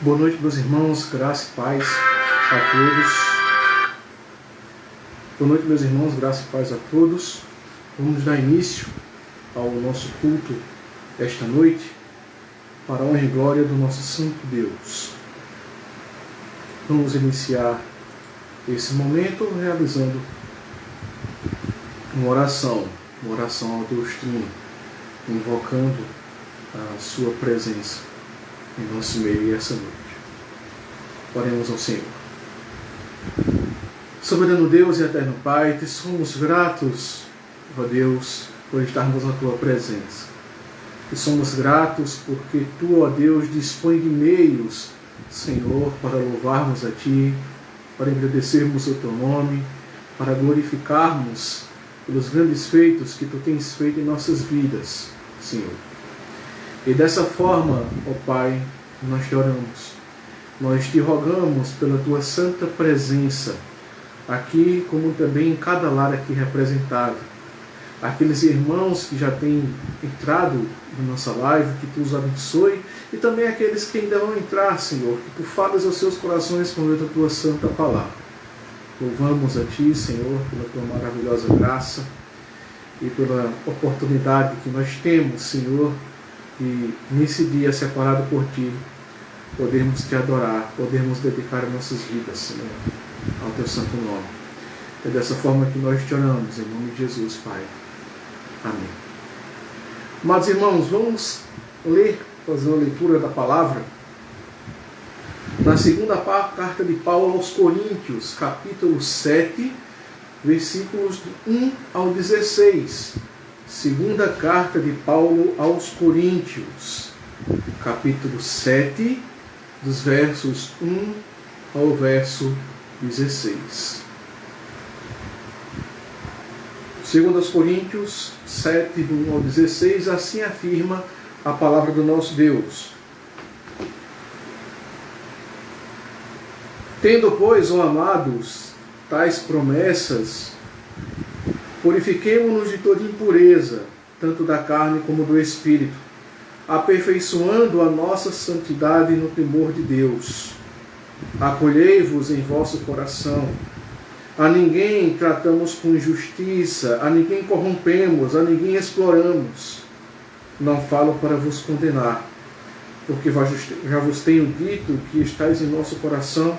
Boa noite, meus irmãos, graça e paz a todos. Boa noite, meus irmãos, graça e paz a todos. Vamos dar início ao nosso culto esta noite, para a honra e glória do nosso Santo Deus. Vamos iniciar esse momento realizando uma oração ao Deus Trino, invocando a sua presença em nosso meio essa noite. Oremos ao Senhor. Soberano Deus e eterno Pai, te somos gratos, ó Deus, por estarmos na tua presença. Te somos gratos porque tu, ó Deus, dispõe de meios, Senhor, para louvarmos a ti, para agradecermos o teu nome, para glorificarmos pelos grandes feitos que tu tens feito em nossas vidas, Senhor. E dessa forma, ó Pai, nós te oramos. Nós te rogamos pela tua santa presença, aqui como também em cada lar aqui representado. Aqueles irmãos que já têm entrado na nossa live, que tu os abençoe, e também aqueles que ainda vão entrar, Senhor, que tu fales aos seus corações por meio da tua santa palavra. Louvamos a ti, Senhor, pela tua maravilhosa graça e pela oportunidade que nós temos, Senhor, e nesse dia separado por ti, podermos te adorar, podermos dedicar nossas vidas, Senhor, ao teu santo nome. É dessa forma que nós te oramos, em nome de Jesus, Pai. Amém. Amados irmãos, vamos fazer uma leitura da palavra na segunda carta de Paulo aos Coríntios, capítulo 7, versículos do 1 ao 16. Segunda carta de Paulo aos Coríntios, capítulo 7, dos versos 1 ao verso 16. Segundo aos Coríntios 7, do 1 ao 16, assim afirma a palavra do nosso Deus. Tendo, pois, ó amados, tais promessas, purifiquemo-nos de toda impureza, tanto da carne como do espírito, aperfeiçoando a nossa santidade no temor de Deus. Acolhei-vos em vosso coração. A ninguém tratamos com injustiça, a ninguém corrompemos, a ninguém exploramos. Não falo para vos condenar, porque já vos tenho dito que estáis em nosso coração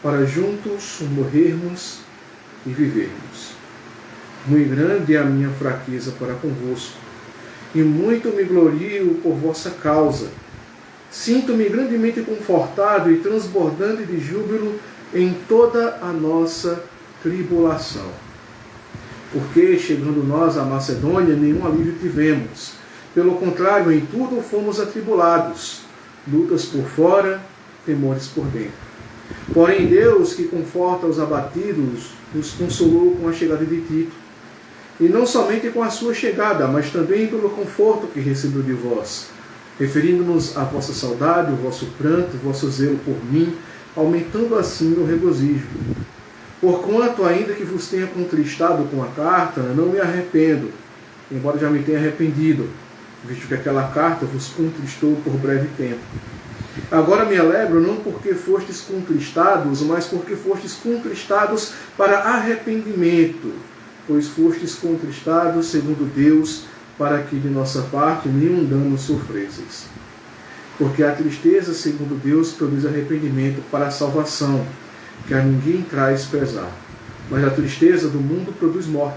para juntos morrermos e vivermos. Muito grande é a minha fraqueza para convosco, e muito me glorio por vossa causa. Sinto-me grandemente confortado e transbordante de júbilo em toda a nossa tribulação. Porque, chegando nós à Macedônia, nenhum alívio tivemos. Pelo contrário, em tudo fomos atribulados, lutas por fora, temores por dentro. Porém, Deus, que conforta os abatidos, nos consolou com a chegada de Tito. E não somente com a sua chegada, mas também pelo conforto que recebeu de vós, referindo-nos à vossa saudade, o vosso pranto, o vosso zelo por mim, aumentando assim o regozijo. Porquanto, ainda que vos tenha contristado com a carta, não me arrependo, embora já me tenha arrependido, visto que aquela carta vos contristou por breve tempo. Agora me alegro não porque fostes contristados, mas porque fostes contristados para arrependimento, pois fostes contristados segundo Deus, para que de nossa parte nenhum dano sofresseis. Porque a tristeza segundo Deus produz arrependimento para a salvação, que a ninguém traz pesar. Mas a tristeza do mundo produz morte.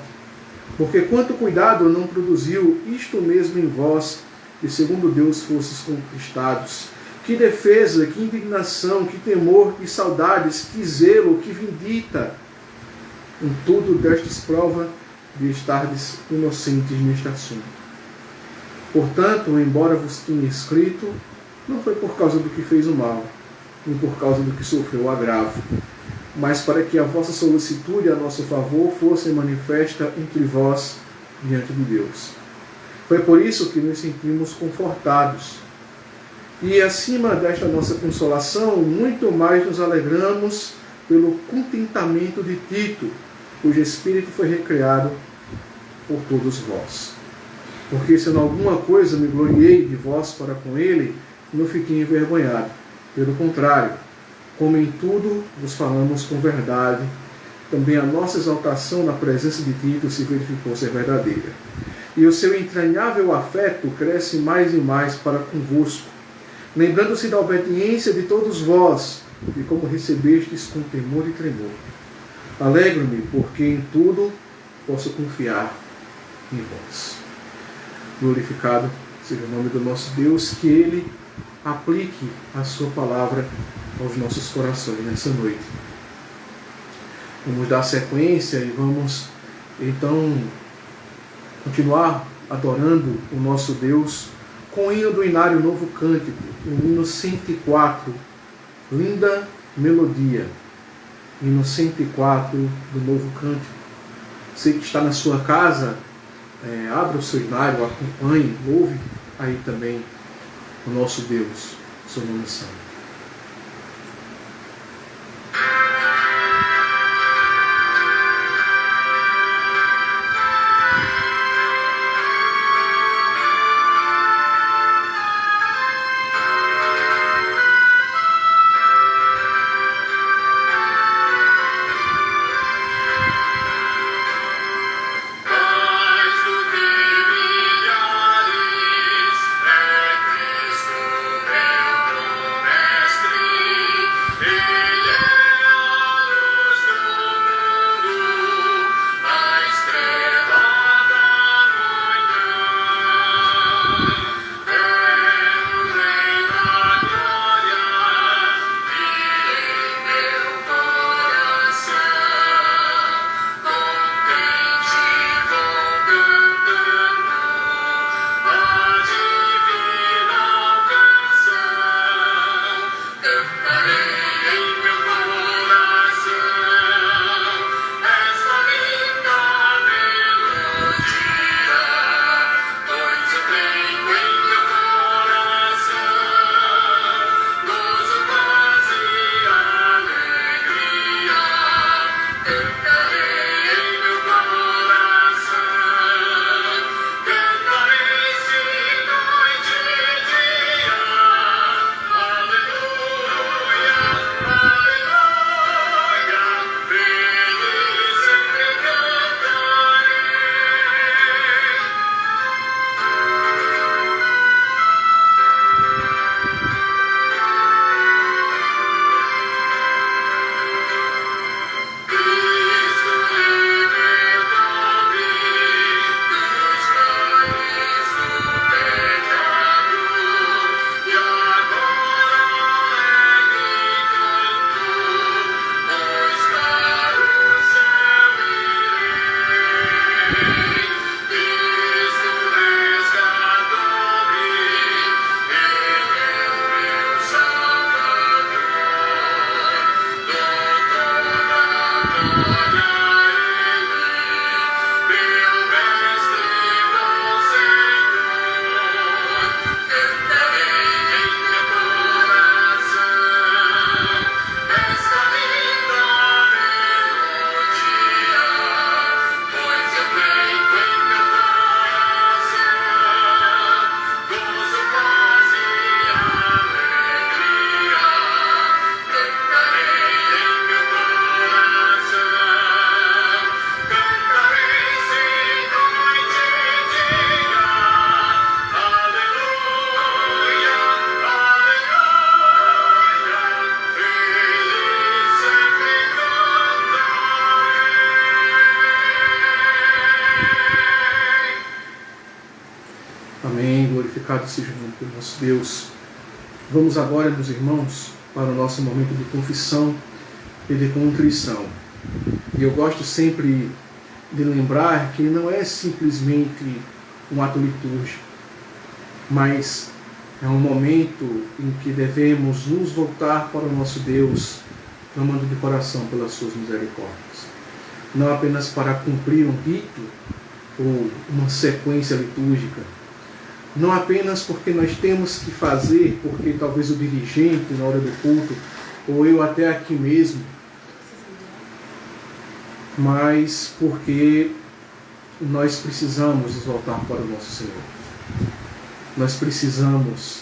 Porque quanto cuidado não produziu isto mesmo em vós, que segundo Deus fostes contristados. Que defesa, que indignação, que temor, que saudades, que zelo, que vindita. Em tudo destes prova de estardes inocentes neste assunto. Portanto, embora vos tenha escrito, não foi por causa do que fez o mal, nem por causa do que sofreu o agravo, mas para que a vossa solicitude a nosso favor fosse manifesta entre vós diante de Deus. Foi por isso que nos sentimos confortados. E acima desta nossa consolação, muito mais nos alegramos pelo contentamento de Tito, cujo espírito foi recriado por todos vós. Porque se em alguma coisa me gloriei de vós para com ele, não fiquei envergonhado, Pelo contrário, como em tudo vos falamos com verdade, também a nossa exaltação na presença de Tito se verificou ser verdadeira. E o seu entranhável afeto cresce mais e mais para convosco, lembrando-se da obediência de todos vós, e como recebestes com temor e tremor. Alegro-me, porque em tudo posso confiar em vós. Glorificado seja o nome do nosso Deus, que Ele aplique a sua palavra aos nossos corações nessa noite. Vamos dar sequência e vamos, então, continuar adorando o nosso Deus com o hino do Inário Novo Cântico, o hino 104, Linda Melodia, hino 104 do Novo Cântico. Você que está na sua casa, abra o seu inário, acompanhe, ouve aí também o nosso Deus, seu nome santo. Amém. Glorificado seja o nome do nosso Deus. Vamos agora, meus irmãos, para o nosso momento de confissão e de contrição. E eu gosto sempre de lembrar que não é simplesmente um ato litúrgico, mas é um momento em que devemos nos voltar para o nosso Deus, clamando de coração pelas suas misericórdias. Não apenas para cumprir um rito ou uma sequência litúrgica, não apenas porque nós temos que fazer, porque talvez o dirigente na hora do culto, ou eu até aqui mesmo, mas porque nós precisamos nos voltar para o nosso Senhor. Nós precisamos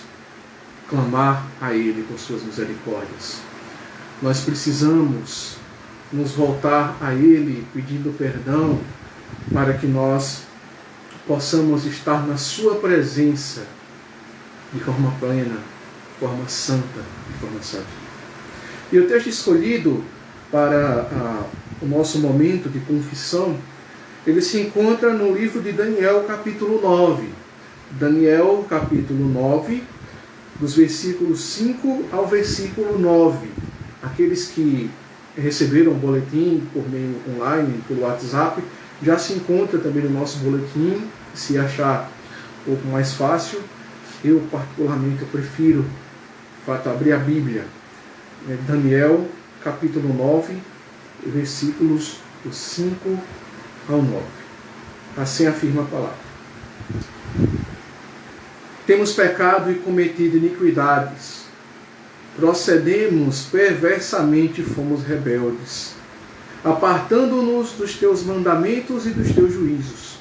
clamar a Ele por suas misericórdias. Nós precisamos nos voltar a Ele pedindo perdão para que nós possamos estar na sua presença de forma plena, de forma santa, de forma sadia. E o texto escolhido para o nosso momento de confissão, ele se encontra no livro de Daniel, capítulo 9. Daniel, capítulo 9, dos versículos 5 ao versículo 9. Aqueles que receberam o boletim por meio online, pelo WhatsApp, já se encontra também no nosso boletim. Se achar um pouco mais fácil, eu particularmente prefiro, de fato, abrir a Bíblia. Daniel, capítulo 9, versículos do 5 ao 9. Assim afirma a palavra. Temos pecado e cometido iniquidades. Procedemos perversamente e fomos rebeldes, apartando-nos dos teus mandamentos e dos teus juízos.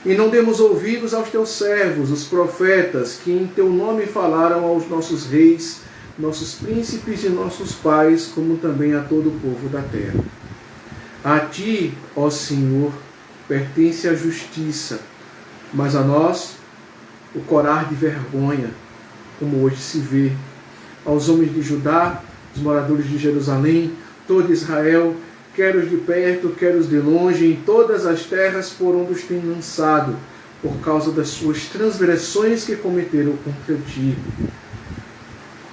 E não demos ouvidos aos teus servos, os profetas, que em teu nome falaram aos nossos reis, nossos príncipes e nossos pais, como também a todo o povo da terra. A ti, ó Senhor, pertence a justiça, mas a nós o corar de vergonha, como hoje se vê. Aos homens de Judá, os moradores de Jerusalém, todo Israel, quer os de perto, quer os de longe, em todas as terras por onde os tem lançado, por causa das suas transgressões que cometeram contra ti.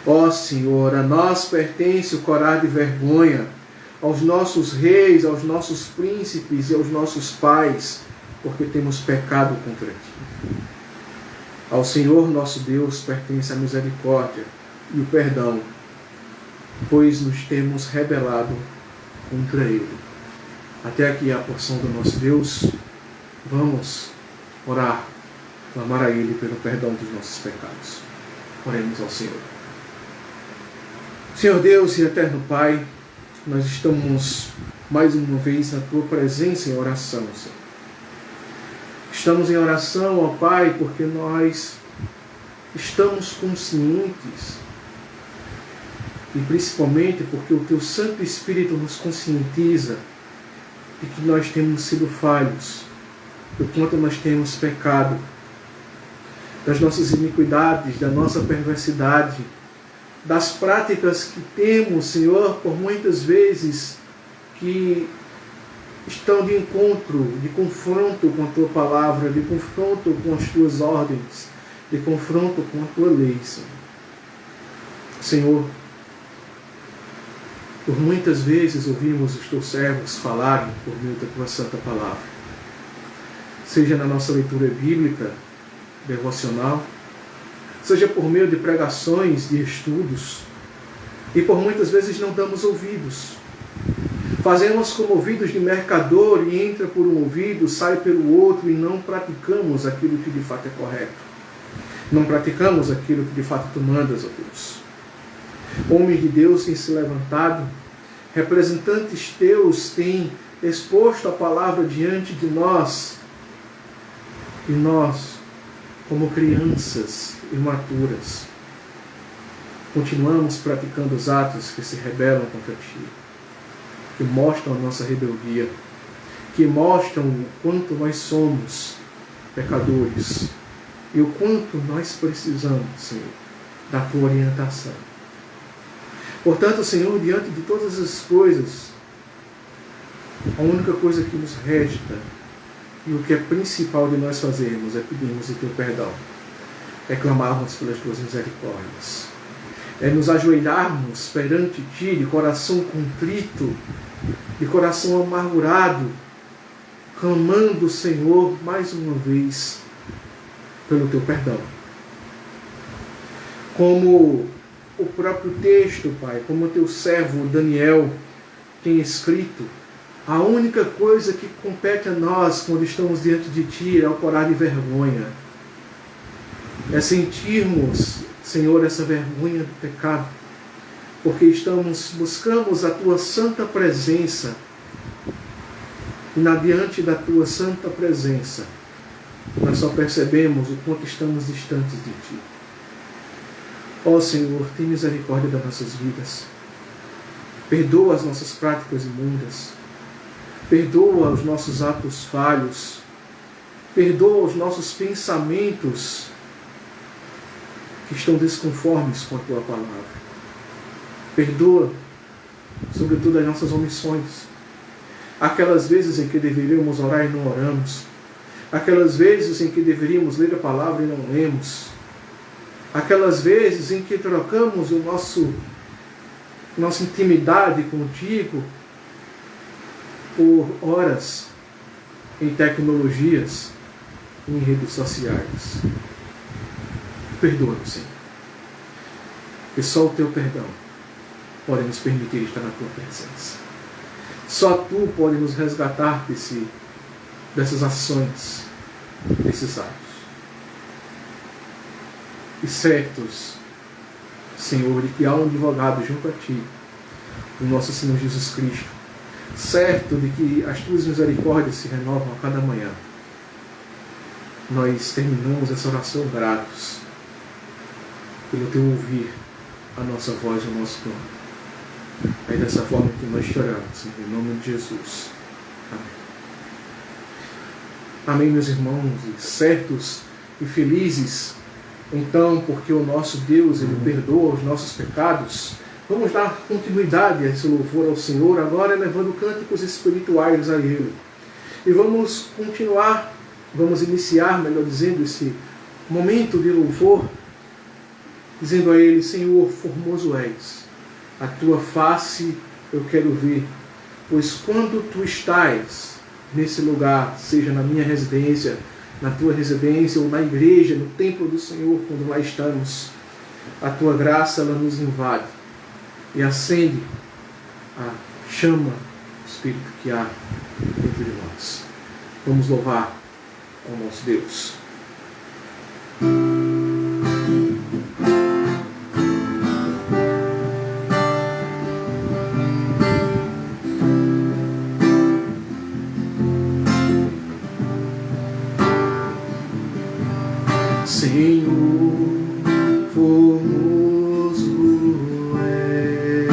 Ó Senhor, a nós pertence o corar de vergonha, aos nossos reis, aos nossos príncipes e aos nossos pais, porque temos pecado contra ti. Ao Senhor nosso Deus pertence a misericórdia e o perdão, pois nos temos rebelado contra Ele. Até aqui a porção do nosso Deus. Vamos orar, clamar a Ele pelo perdão dos nossos pecados. Oremos ao Senhor. Senhor Deus e eterno Pai, nós estamos mais uma vez na Tua presença em oração, Senhor. Estamos em oração, ó Pai, porque nós estamos conscientes, e principalmente porque o Teu Santo Espírito nos conscientiza de que nós temos sido falhos, do quanto nós temos pecado, das nossas iniquidades, da nossa perversidade, das práticas que temos, Senhor, por muitas vezes que estão de encontro, de confronto com a Tua palavra, de confronto com as Tuas ordens, de confronto com a Tua lei, Senhor. Senhor, por muitas vezes ouvimos os Teus servos falarem por meio da Tua santa palavra, seja na nossa leitura bíblica, devocional, seja por meio de pregações, de estudos, e por muitas vezes não damos ouvidos. Fazemos como ouvidos de mercador, e entra por um ouvido, sai pelo outro, e não praticamos aquilo que de fato é correto. Não praticamos aquilo que de fato Tu mandas, ó Deus. Homens de Deus têm se levantado, representantes Teus têm exposto a palavra diante de nós, e nós, como crianças imaturas, continuamos praticando os atos que se rebelam contra Ti, que mostram a nossa rebeldia, que mostram o quanto nós somos pecadores e o quanto nós precisamos, Senhor, da Tua orientação. Portanto, Senhor, diante de todas as coisas, a única coisa que nos resta e o que é principal de nós fazermos é pedirmos o Teu perdão, é clamarmos pelas Tuas misericórdias, é nos ajoelharmos perante Ti de coração contrito, de coração amargurado, clamando, Senhor, mais uma vez, pelo Teu perdão. Como o próprio texto, Pai, como o Teu servo Daniel tem escrito, a única coisa que compete a nós quando estamos diante de Ti é o corar de vergonha. É sentirmos, Senhor, essa vergonha do pecado, porque buscamos a Tua santa presença, e diante da Tua santa presença, nós só percebemos o quanto estamos distantes de Ti. Ó Senhor, tem misericórdia das nossas vidas. Perdoa as nossas práticas imundas. Perdoa os nossos atos falhos. Perdoa os nossos pensamentos que estão desconformes com a Tua palavra. Perdoa, sobretudo, as nossas omissões. Aquelas vezes em que deveríamos orar e não oramos. Aquelas vezes em que deveríamos ler a palavra e não lemos. Aquelas vezes em que trocamos nossa intimidade contigo por horas em tecnologias, em redes sociais. Perdoa-nos, Senhor. E só o Teu perdão pode nos permitir estar na Tua presença. Só Tu pode nos resgatar dessas ações, desses atos. E certos, Senhor, de que há um advogado junto a Ti, o nosso Senhor Jesus Cristo, certo de que as Tuas misericórdias se renovam a cada manhã, nós terminamos essa oração gratos pelo Teu ouvir a nossa voz e o nosso clamor. É dessa forma que nós te oramos, Senhor, em nome de Jesus. Amém. Amém, meus irmãos, e certos e felizes, então, porque o nosso Deus, Ele perdoa os nossos pecados. Vamos dar continuidade a esse louvor ao Senhor, agora levando cânticos espirituais a Ele. E vamos continuar, vamos iniciar, melhor dizendo, esse momento de louvor, dizendo a Ele: Senhor, formoso és, a Tua face eu quero ver, pois quando Tu estás nesse lugar, seja na minha residência, na Tua residência ou na igreja, no templo do Senhor, quando lá estamos, a Tua graça ela nos invade e acende a chama do Espírito que há dentro de nós. Vamos louvar ao nosso Deus. Senhor, formoso és,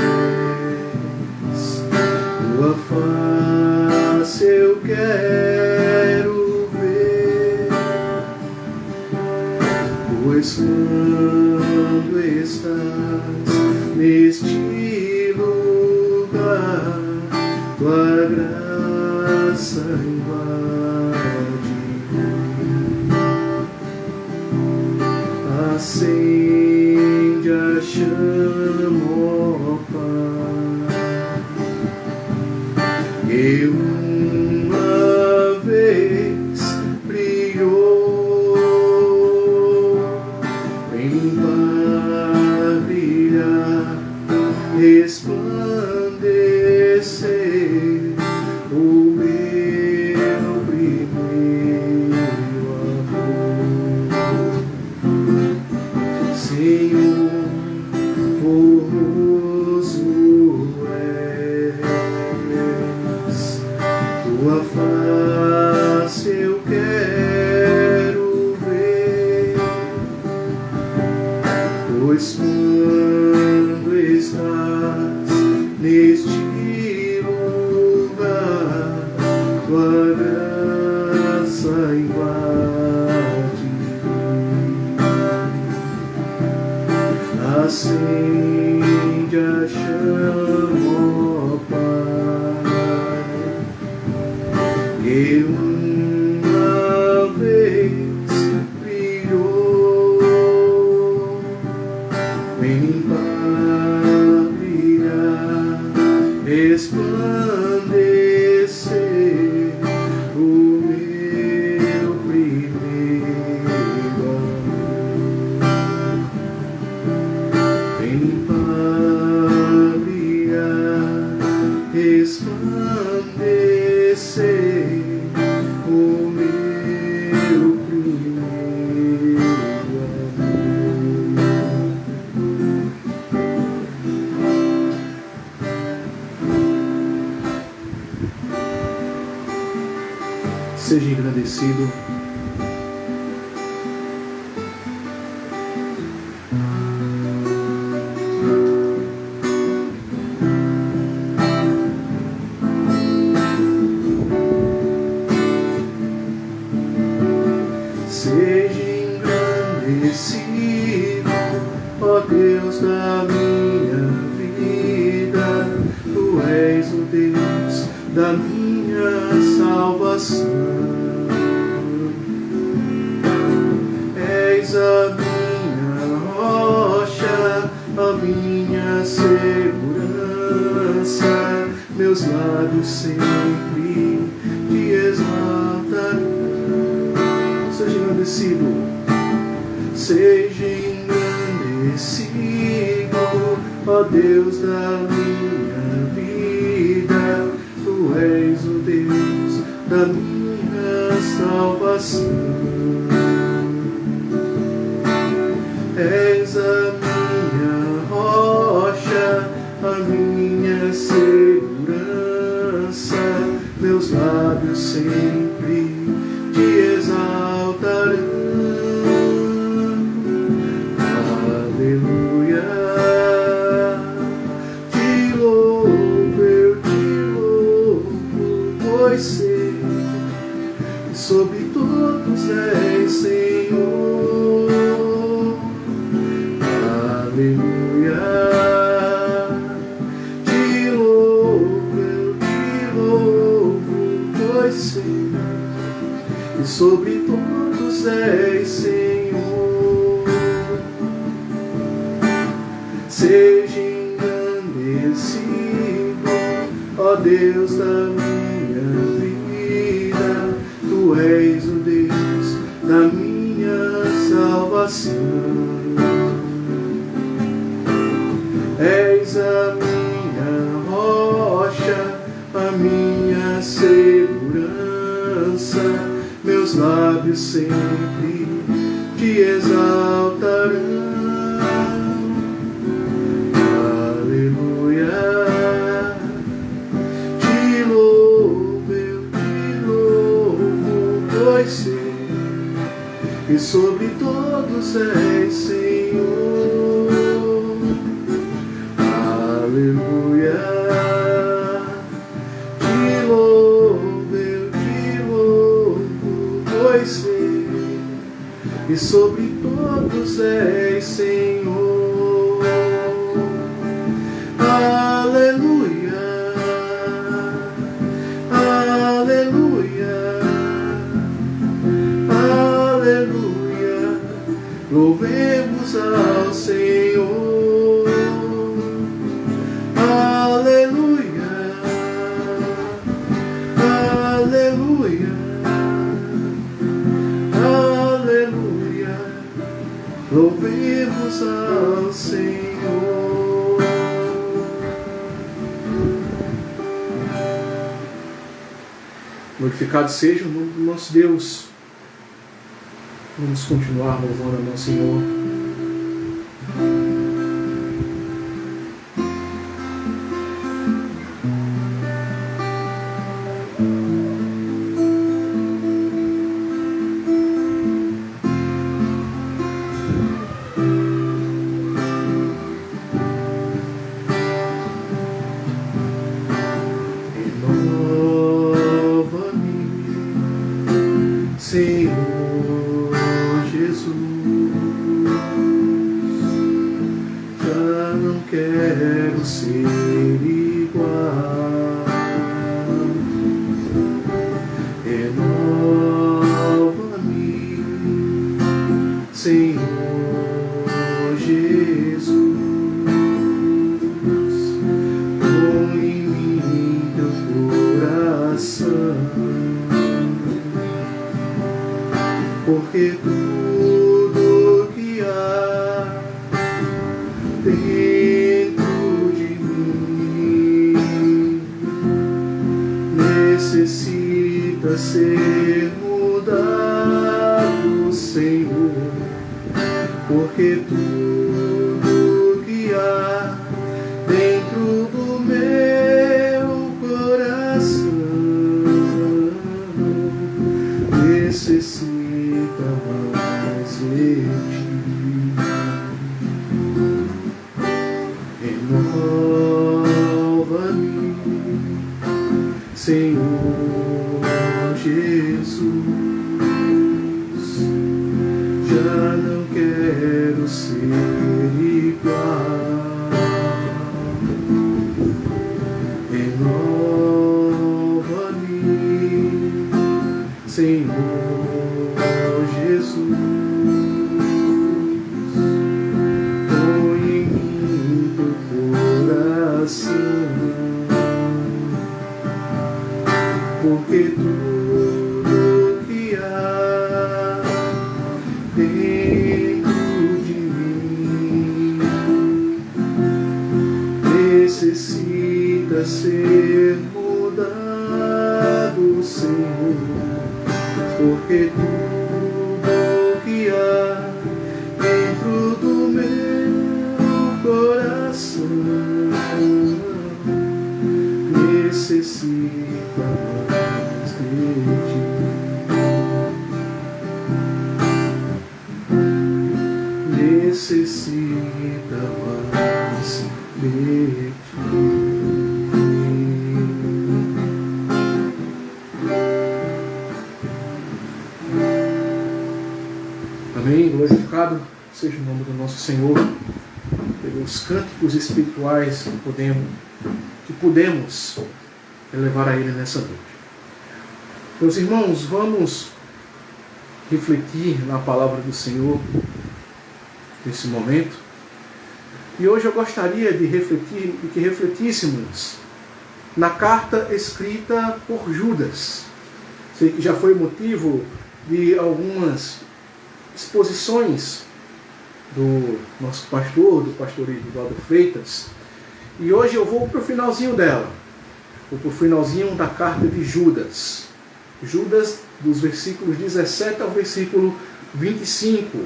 Tua face eu quero ver, pois quando estás neste lugar, Tua graça invade. Acende a chama, ó Pai, que uma vez brilhou, vem brilhar, resplandecer o meu primeiro amor. Senhor, formoso és, Tua face eu quero ver, pois quando estás neste lugar, Tua graça invade. Acende a chama, ó Pai, que uma vez brilhou, vem brilhar, resplandecer o meu primeiro amor. Vem brilhar, resplandecer o meu primeiro amor. Seja engrandecido. és o Deus da minha salvação. És a minha rocha, a minha segurança, meus lábios sempre te exaltarão. Seja engrandecido, seja engrandecido, ó Deus da minha vida, tu és o Deus da minha salvação. És a minha rocha, a minha segurança, meus lábios sempre te exaltarão. Aleluia, te louvo, eu te louvo, pois sei que sobre todos és Senhor. Aleluia, te louvo, eu te louvo, pois sei que sobre todos és Senhor. Seja engrandecido, ó Deus da minha vida, tu és o Deus da minha salvação. És a minha rocha, a minha segurança, meus lábios sempre te exaltarão. Aleluia, te louvo, eu te louvo, pois sei que sobre todos és Senhor. Aleluia, te louvo, eu te louvo, pois sei que sobre todos és Senhor. Aleluia, aleluia, aleluia, louvemos ao Senhor. Aleluia, aleluia, aleluia, louvemos ao Senhor. Glorificado seja o nome do nosso Deus. Vamos continuar louvando ao nosso Senhor. Senhor Jesus, já não quero ser igual. Renova-me, Senhor Jesus, põe em mim teu coração. Porque tudo que há dentro de mim necessita ser mudado, Senhor. Porque tudo que há dentro do meu coração necessita mais de ti. Renova-me, Senhor Jesus, já não quero ser igual. Renova porque tudo que há dentro de mim necessita ser mudado, Senhor, porque tudo que há dentro do meu coração necessita mais de ti. Necessita mais de ti. Amém. Glorificado seja o nome do nosso Senhor pelos cânticos espirituais que pudemos elevar a Ele nessa noite. Meus irmãos, vamos refletir na palavra do Senhor nesse momento. E hoje eu gostaria de que refletíssemos na carta escrita por Judas. Sei que já foi motivo de algumas exposições do nosso pastor, do pastor Edivaldo Freitas. E hoje eu vou para o finalzinho dela. Vou para o finalzinho da carta de Judas. Judas, dos versículos 17 ao versículo 25.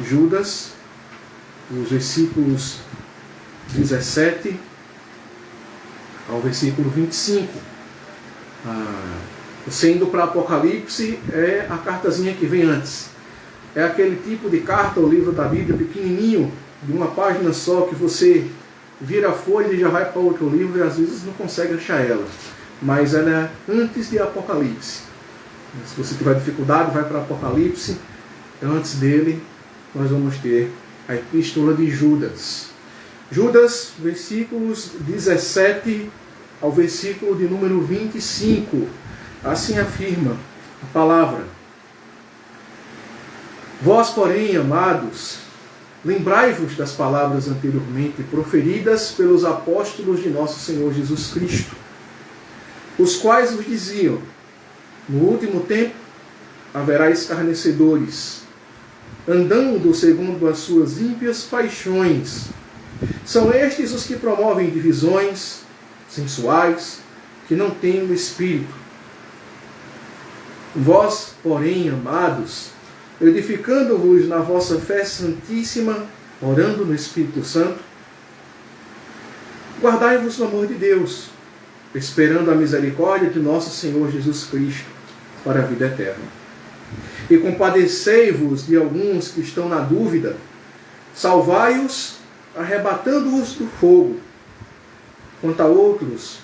Judas, dos versículos 17 ao versículo 25. Você indo para Apocalipse é a cartazinha que vem antes. É aquele tipo de carta, o livro da Bíblia, pequenininho, de uma página só, que você vira a folha e já vai para outro livro e às vezes não consegue achar ela. Mas ela é antes de Apocalipse. Se você tiver dificuldade, vai para Apocalipse. Antes dele, nós vamos ter a Epístola de Judas. Judas, versículos 17 ao versículo de número 25. Assim afirma a palavra: Vós, porém, amados, lembrai-vos das palavras anteriormente proferidas pelos apóstolos de nosso Senhor Jesus Cristo, os quais vos diziam: no último tempo haverá escarnecedores, andando segundo as suas ímpias paixões. São estes os que promovem divisões sensuais, que não têm o Espírito. Vós, porém, amados, edificando-vos na vossa fé santíssima, orando no Espírito Santo, guardai-vos no amor de Deus, esperando a misericórdia de nosso Senhor Jesus Cristo para a vida eterna. E compadecei-vos de alguns que estão na dúvida, salvai-os, arrebatando-os do fogo. Quanto a outros,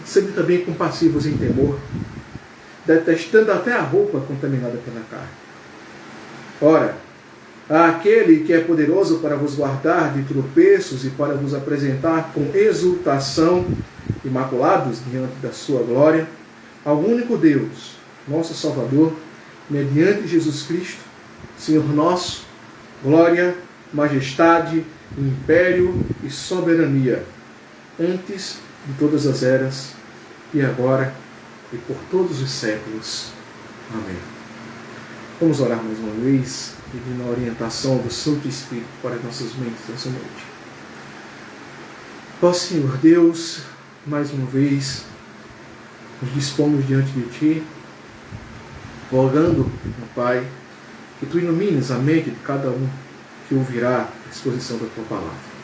sede também compassivos em temor, detestando até a roupa contaminada pela carne. Ora, àquele que é poderoso para vos guardar de tropeços e para vos apresentar com exultação, imaculados diante da sua glória, ao único Deus, nosso Salvador, mediante Jesus Cristo, Senhor nosso, glória, majestade, império e soberania, antes de todas as eras, e agora e por todos os séculos. Amém. Vamos orar mais uma vez, pedindo a orientação do Santo Espírito para nossas mentes nessa noite. Ó Senhor Deus, mais uma vez, nos dispomos diante de Ti, rogando, meu Pai, que Tu ilumines a mente de cada um que ouvirá a exposição da Tua palavra.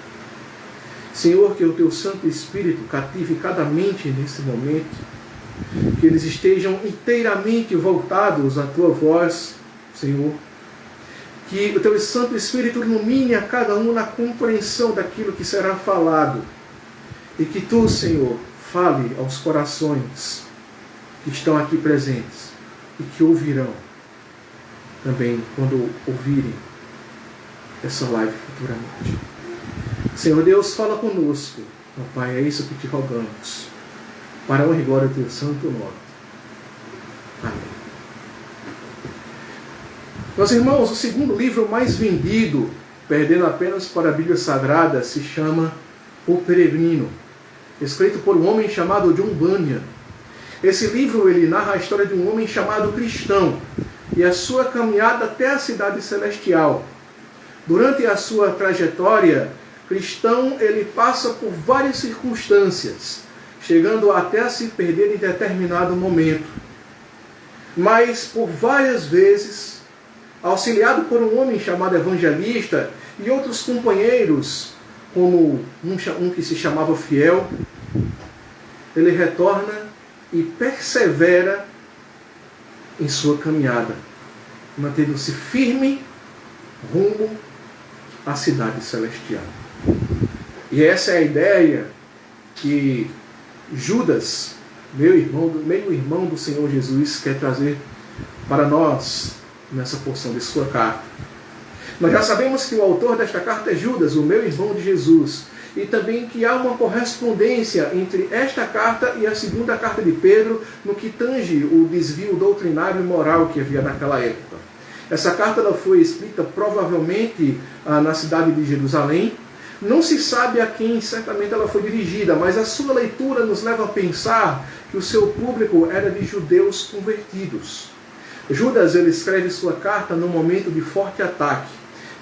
Senhor, que o Teu Santo Espírito cative cada mente nesse momento, que eles estejam inteiramente voltados à Tua voz, Senhor. Que o Teu Santo Espírito ilumine a cada um na compreensão daquilo que será falado. E que Tu, Senhor, fale aos corações que estão aqui presentes e que ouvirão também quando ouvirem essa live futuramente. Senhor Deus, fala conosco, meu Pai, é isso que te rogamos, para a honra e glória do Teu santo nome. Amém. Meus irmãos, o segundo livro mais vendido, perdendo apenas para a Bíblia Sagrada, se chama O Peregrino. escrito por um homem chamado John Bunyan. Esse livro ele narra a história de um homem chamado Cristão e a sua caminhada até a cidade celestial. Durante a sua trajetória, Cristão ele passa por várias circunstâncias, chegando até a se perder em determinado momento. Mas por várias vezes, auxiliado por um homem chamado Evangelista e outros companheiros, como um que se chamava Fiel, ele retorna e persevera em sua caminhada, mantendo-se firme rumo à cidade celestial. E essa é a ideia que Judas, meio irmão do Senhor Jesus, quer trazer para nós nessa porção de sua carta. Nós já sabemos que o autor desta carta é Judas, o meu irmão de Jesus, e também que há uma correspondência entre esta carta e a segunda carta de Pedro no que tange o desvio doutrinário e moral que havia naquela época. Essa carta ela foi escrita provavelmente na cidade de Jerusalém. Não se sabe a quem certamente ela foi dirigida, mas a sua leitura nos leva a pensar que o seu público era de judeus convertidos. Judas ele escreve sua carta num momento de forte ataque,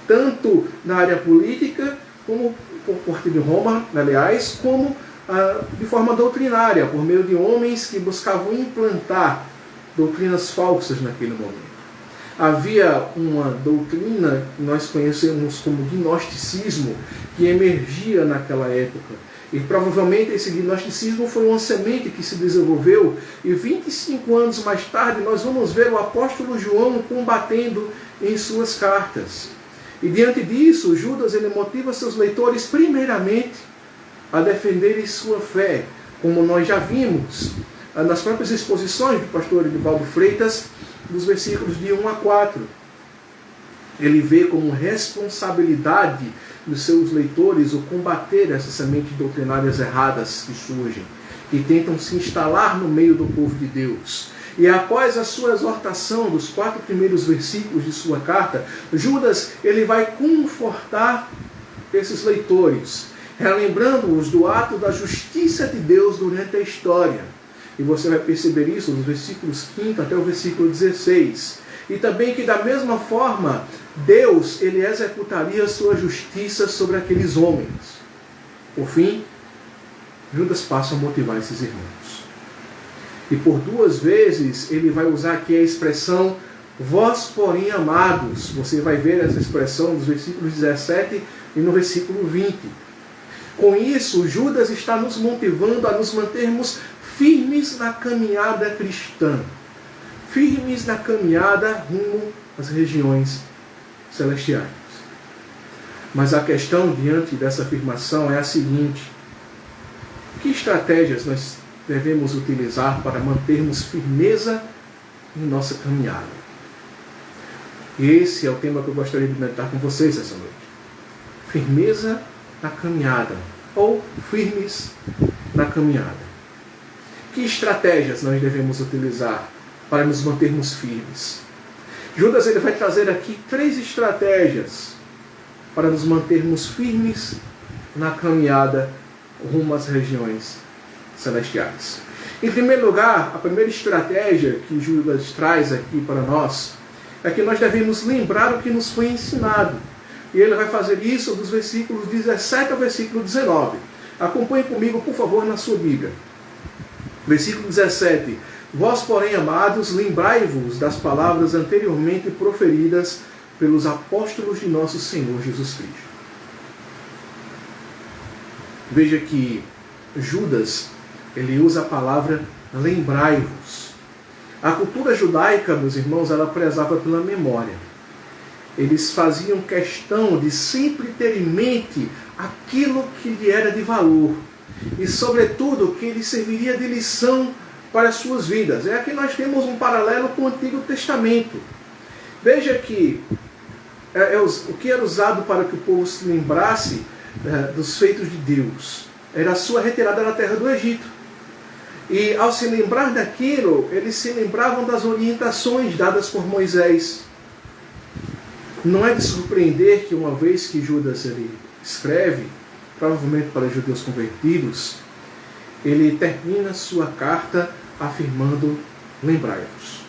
tanto na área política, como por parte de Roma, aliás, como de forma doutrinária, por meio de homens que buscavam implantar doutrinas falsas naquele momento. Havia uma doutrina que nós conhecemos como gnosticismo, que emergia naquela época. E provavelmente esse gnosticismo foi uma semente que se desenvolveu, e 25 anos mais tarde nós vamos ver o apóstolo João combatendo em suas cartas. E diante disso, Judas ele motiva seus leitores primeiramente a defenderem sua fé, como nós já vimos nas próprias exposições do pastor Edivaldo Freitas, dos versículos de 1 a 4. Ele vê como responsabilidade dos seus leitores o combater essas sementes doutrinárias erradas que surgem e tentam se instalar no meio do povo de Deus. E após a sua exortação dos 4 primeiros versículos de sua carta, Judas ele vai confortar esses leitores, relembrando-os do ato da justiça de Deus durante a história. E você vai perceber isso dos versículos 5 até o versículo 16. E também que da mesma forma, Deus ele executaria sua justiça sobre aqueles homens. Por fim, Judas passa a motivar esses irmãos. E por 2 vezes ele vai usar aqui a expressão vós, porém, amados. Você vai ver essa expressão nos versículos 17 e no versículo 20. Com isso, Judas está nos motivando a nos mantermos firmes na caminhada cristã, firmes na caminhada rumo às regiões celestiais. Mas a questão diante dessa afirmação é a seguinte: que estratégias nós devemos utilizar para mantermos firmeza em nossa caminhada? E esse é o tema que eu gostaria de meditar com vocês essa noite. Firmeza na caminhada, ou firmes na caminhada. Que estratégias nós devemos utilizar para nos mantermos firmes? Judas ele vai trazer aqui 3 estratégias para nos mantermos firmes na caminhada rumo às regiões celestiais. Em primeiro lugar, a primeira estratégia que Judas traz aqui para nós é que nós devemos lembrar o que nos foi ensinado. E ele vai fazer isso dos versículos 17 ao versículo 19. Acompanhe comigo, por favor, na sua Bíblia. Versículo 17. Vós, porém, amados, lembrai-vos das palavras anteriormente proferidas pelos apóstolos de nosso Senhor Jesus Cristo. Veja que Judas, ele usa a palavra lembrai-vos. A cultura judaica, meus irmãos, ela prezava pela memória. Eles faziam questão de sempre ter em mente aquilo que lhe era de valor. E, sobretudo, que ele serviria de lição para as suas vidas. É aqui nós temos um paralelo com o Antigo Testamento. Veja que o que era usado para que o povo se lembrasse dos feitos de Deus era a sua retirada da terra do Egito. E ao se lembrar daquilo, eles se lembravam das orientações dadas por Moisés. Não é de surpreender que uma vez que Judas ele escreve, provavelmente para judeus convertidos, ele termina sua carta afirmando: lembrai-vos.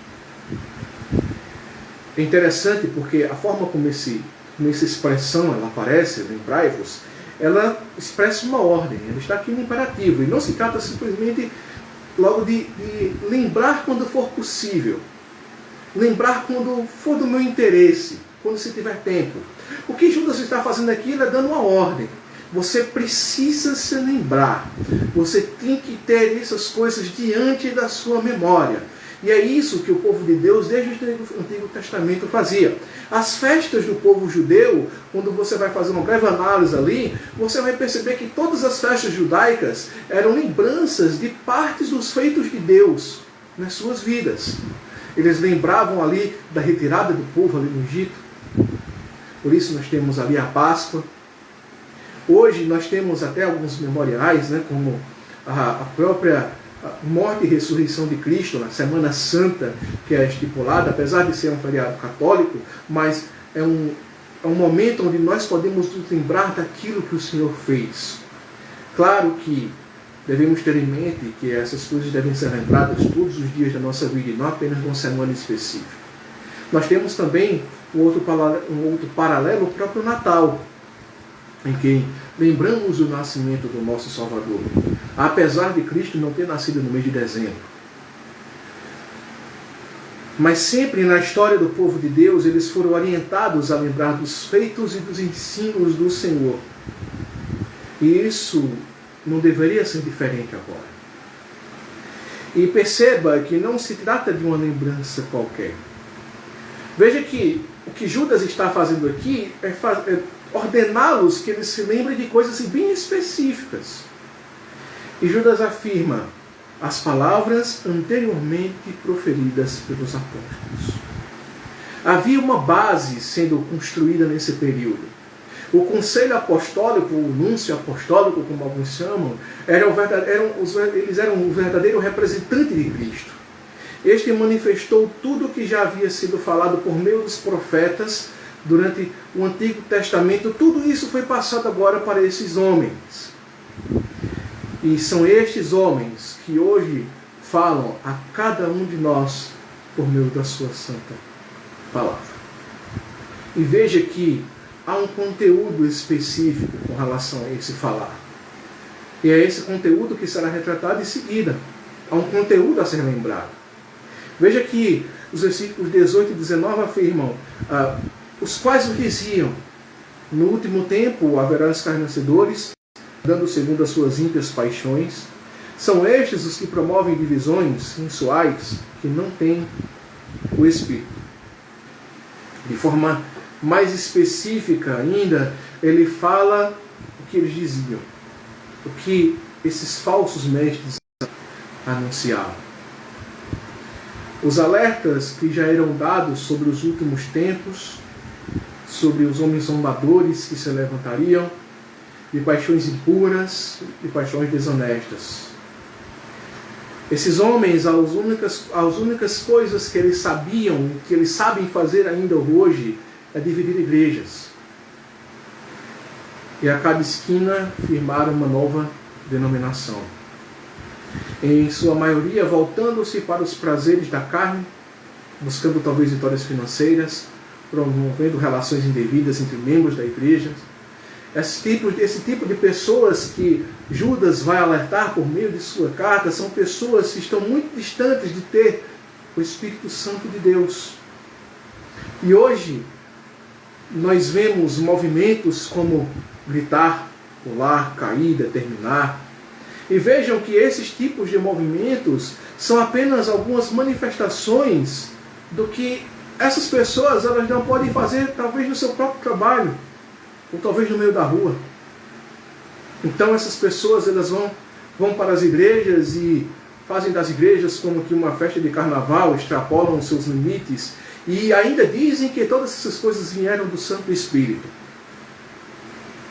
É interessante porque a forma como essa expressão ela aparece, lembrai-vos, ela expressa uma ordem, ela está aqui no imperativo, e não se trata simplesmente logo de lembrar quando for possível, lembrar quando for do meu interesse, quando se tiver tempo. O que Judas está fazendo aqui, ele é dando uma ordem. Você precisa se lembrar, você tem que ter essas coisas diante da sua memória. E é isso que o povo de Deus, desde o Antigo Testamento, fazia. As festas do povo judeu, quando você vai fazer uma breve análise ali, você vai perceber que todas as festas judaicas eram lembranças de partes dos feitos de Deus nas suas vidas. Eles lembravam ali da retirada do povo ali no Egito. Por isso nós temos ali a Páscoa. Hoje nós temos até alguns memoriais, né, como a própria morte e ressurreição de Cristo na Semana Santa, que é estipulada, apesar de ser um feriado católico, mas é um momento onde nós podemos nos lembrar daquilo que o Senhor fez. Claro que devemos ter em mente que essas coisas devem ser lembradas todos os dias da nossa vida, e não apenas numa semana específica. Nós temos também um outro paralelo, o próprio Natal, em que lembramos o nascimento do nosso Salvador, apesar de Cristo não ter nascido no mês de dezembro. Mas sempre na história do povo de Deus, eles foram orientados a lembrar dos feitos e dos ensinos do Senhor. E isso não deveria ser diferente agora. E perceba que não se trata de uma lembrança qualquer. Veja que o que Judas está fazendo aqui é ordená-los que eles se lembrem de coisas bem específicas. E Judas afirma as palavras anteriormente proferidas pelos apóstolos. Havia uma base sendo construída nesse período. O conselho apostólico, o núncio apostólico, como alguns chamam, eles eram o verdadeiro representante de Cristo. Este manifestou tudo o que já havia sido falado por meio dos profetas durante o Antigo Testamento. Tudo isso foi passado agora para esses homens. E são estes homens que hoje falam a cada um de nós por meio da sua santa palavra. E veja que há um conteúdo específico com relação a esse falar. E é esse conteúdo que será retratado em seguida. Há um conteúdo a ser lembrado. Veja que os versículos 18 e 19 afirmam: os quais o diziam: no último tempo haverá escarnecedores, dando segundo as suas ímpias paixões. São estes os que promovem divisões sensuais, que não têm o Espírito. De forma mais específica ainda, ele fala o que eles diziam, o que esses falsos mestres anunciavam. Os alertas que já eram dados sobre os últimos tempos, sobre os homens zombadores que se levantariam, de paixões impuras e paixões desonestas. Esses homens, as únicas coisas que eles sabiam, que eles sabem fazer ainda hoje, é dividir igrejas. E a cada esquina firmar uma nova denominação. Em sua maioria, voltando-se para os prazeres da carne, buscando talvez vitórias financeiras, promovendo relações indevidas entre membros da igreja. Esse tipo de pessoas que Judas vai alertar por meio de sua carta são pessoas que estão muito distantes de ter o Espírito Santo de Deus. E hoje nós vemos movimentos como gritar, pular, cair, determinar. E vejam que esses tipos de movimentos são apenas algumas manifestações do que essas pessoas elas não podem fazer talvez no seu próprio trabalho, ou talvez no meio da rua. Então essas pessoas elas vão para as igrejas e fazem das igrejas como que uma festa de carnaval, extrapolam os seus limites e ainda dizem que todas essas coisas vieram do Santo Espírito.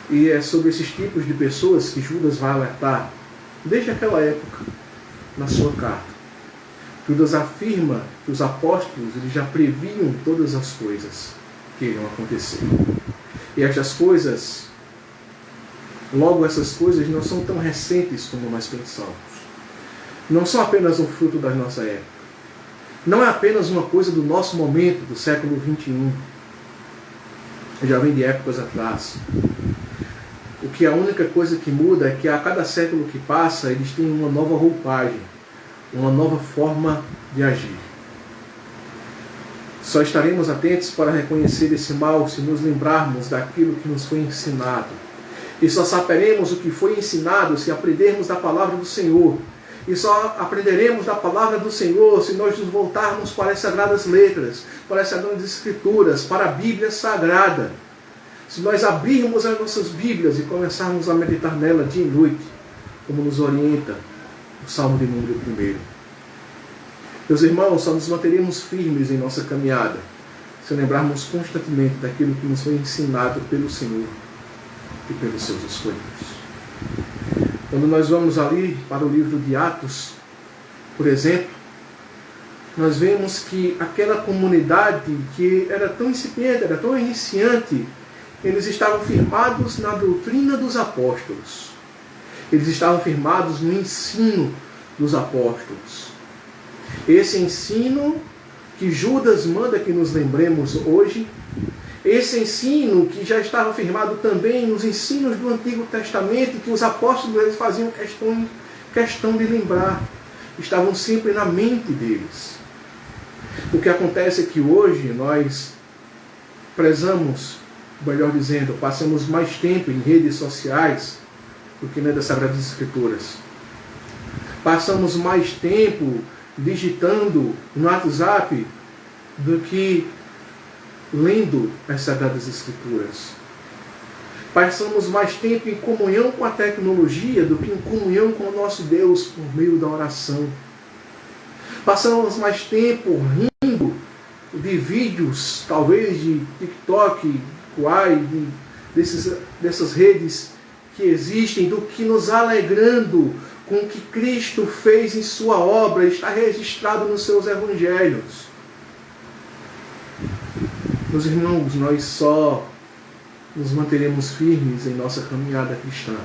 E é sobre esses tipos de pessoas que Judas vai alertar desde aquela época na sua carta. Judas afirma que os apóstolos eles já previam todas as coisas que iriam acontecer. E estas coisas Logo, essas coisas não são tão recentes como nós pensamos. Não são apenas um fruto da nossa época. Não é apenas uma coisa do nosso momento, do século XXI. Já vem de épocas atrás. O que a única coisa que muda é que a cada século que passa, eles têm uma nova roupagem, uma nova forma de agir. Só estaremos atentos para reconhecer esse mal se nos lembrarmos daquilo que nos foi ensinado. E só saberemos o que foi ensinado se aprendermos da palavra do Senhor. E só aprenderemos da palavra do Senhor se nós nos voltarmos para as Sagradas Letras, para as Sagradas Escrituras, para a Bíblia Sagrada. Se nós abrirmos as nossas Bíblias e começarmos a meditar nela dia e noite, como nos orienta o Salmo de número 1. Meus irmãos, só nos manteremos firmes em nossa caminhada se lembrarmos constantemente daquilo que nos foi ensinado pelo Senhor e pelos seus escolhidos. Quando nós vamos ali para o livro de Atos, por exemplo, nós vemos que aquela comunidade que era tão incipiente, era tão iniciante, eles estavam firmados na doutrina dos apóstolos. Eles estavam firmados no ensino dos apóstolos. Esse ensino que Judas manda que nos lembremos hoje, esse ensino que já estava firmado também nos ensinos do Antigo Testamento, que os apóstolos eles faziam questão de lembrar, estavam sempre na mente deles. O que acontece é que hoje nós prezamos, melhor dizendo, passamos mais tempo em redes sociais do que nas Sagradas Escrituras. Passamos mais tempo digitando no WhatsApp do que lendo as Sagradas Escrituras. Passamos mais tempo em comunhão com a tecnologia do que em comunhão com o nosso Deus por meio da oração. Passamos mais tempo rindo de vídeos, talvez de TikTok, Quai, dessas redes que existem, do que nos alegrando com o que Cristo fez em sua obra, está registrado nos seus evangelhos. Meus irmãos, nós só nos manteremos firmes em nossa caminhada cristã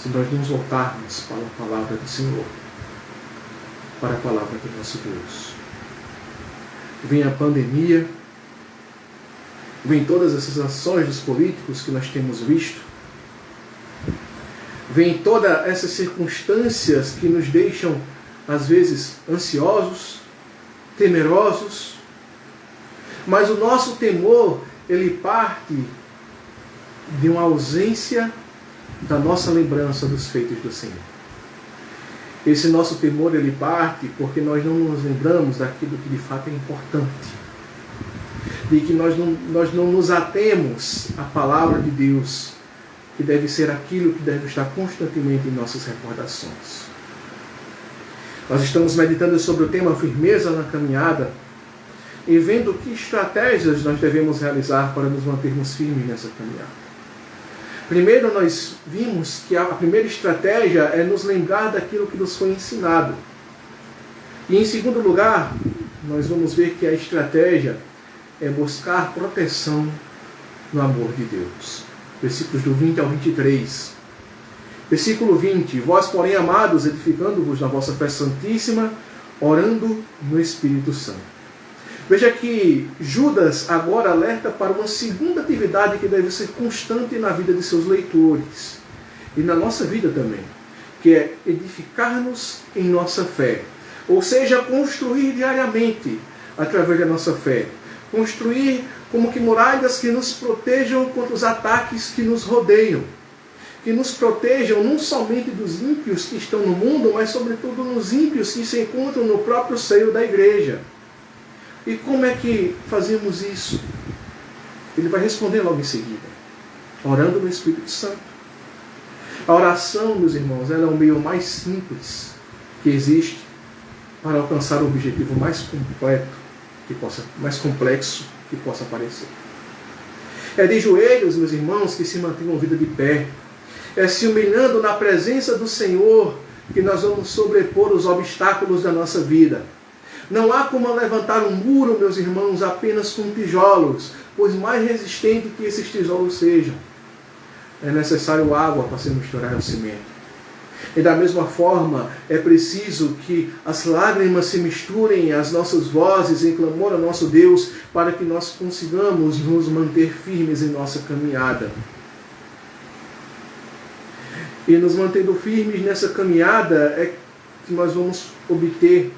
se nós nos voltarmos para a palavra do Senhor, para a palavra do nosso Deus. Vem a pandemia, vem todas essas ações dos políticos que nós temos visto, vem todas essas circunstâncias que nos deixam, às vezes, ansiosos, temerosos, mas o nosso temor, ele parte de uma ausência da nossa lembrança dos feitos do Senhor. Esse nosso temor, ele parte porque nós não nos lembramos daquilo que de fato é importante. De que nós não nos atemos à palavra de Deus, que deve ser aquilo que deve estar constantemente em nossas recordações. Nós estamos meditando sobre o tema firmeza na caminhada e vendo que estratégias nós devemos realizar para nos mantermos firmes nessa caminhada. Primeiro, nós vimos que a primeira estratégia é nos lembrar daquilo que nos foi ensinado. E em segundo lugar, nós vamos ver que a estratégia é buscar proteção no amor de Deus. Versículos do 20 ao 23. Versículo 20. Vós, porém, amados, edificando-vos na vossa fé santíssima, orando no Espírito Santo. Veja que Judas agora alerta para uma segunda atividade que deve ser constante na vida de seus leitores. E na nossa vida também. Que é edificar-nos em nossa fé. Ou seja, construir diariamente através da nossa fé. Construir como que muralhas que nos protejam contra os ataques que nos rodeiam. Que nos protejam não somente dos ímpios que estão no mundo, mas sobretudo nos ímpios que se encontram no próprio seio da igreja. E como é que fazemos isso? Ele vai responder logo em seguida. Orando no Espírito Santo. A oração, meus irmãos, ela é o meio mais simples que existe para alcançar o objetivo mais completo, mais complexo que possa parecer. É de joelhos, meus irmãos, que se mantém uma vida de pé. É se humilhando na presença do Senhor que nós vamos sobrepor os obstáculos da nossa vida. Não há como levantar um muro, meus irmãos, apenas com tijolos, pois mais resistente que esses tijolos sejam. é necessário água para se misturar ao cimento. E da mesma forma, é preciso que as lágrimas se misturem às nossas vozes em clamor ao nosso Deus, para que nós consigamos nos manter firmes em nossa caminhada. E nos mantendo firmes nessa caminhada é que nós vamos obter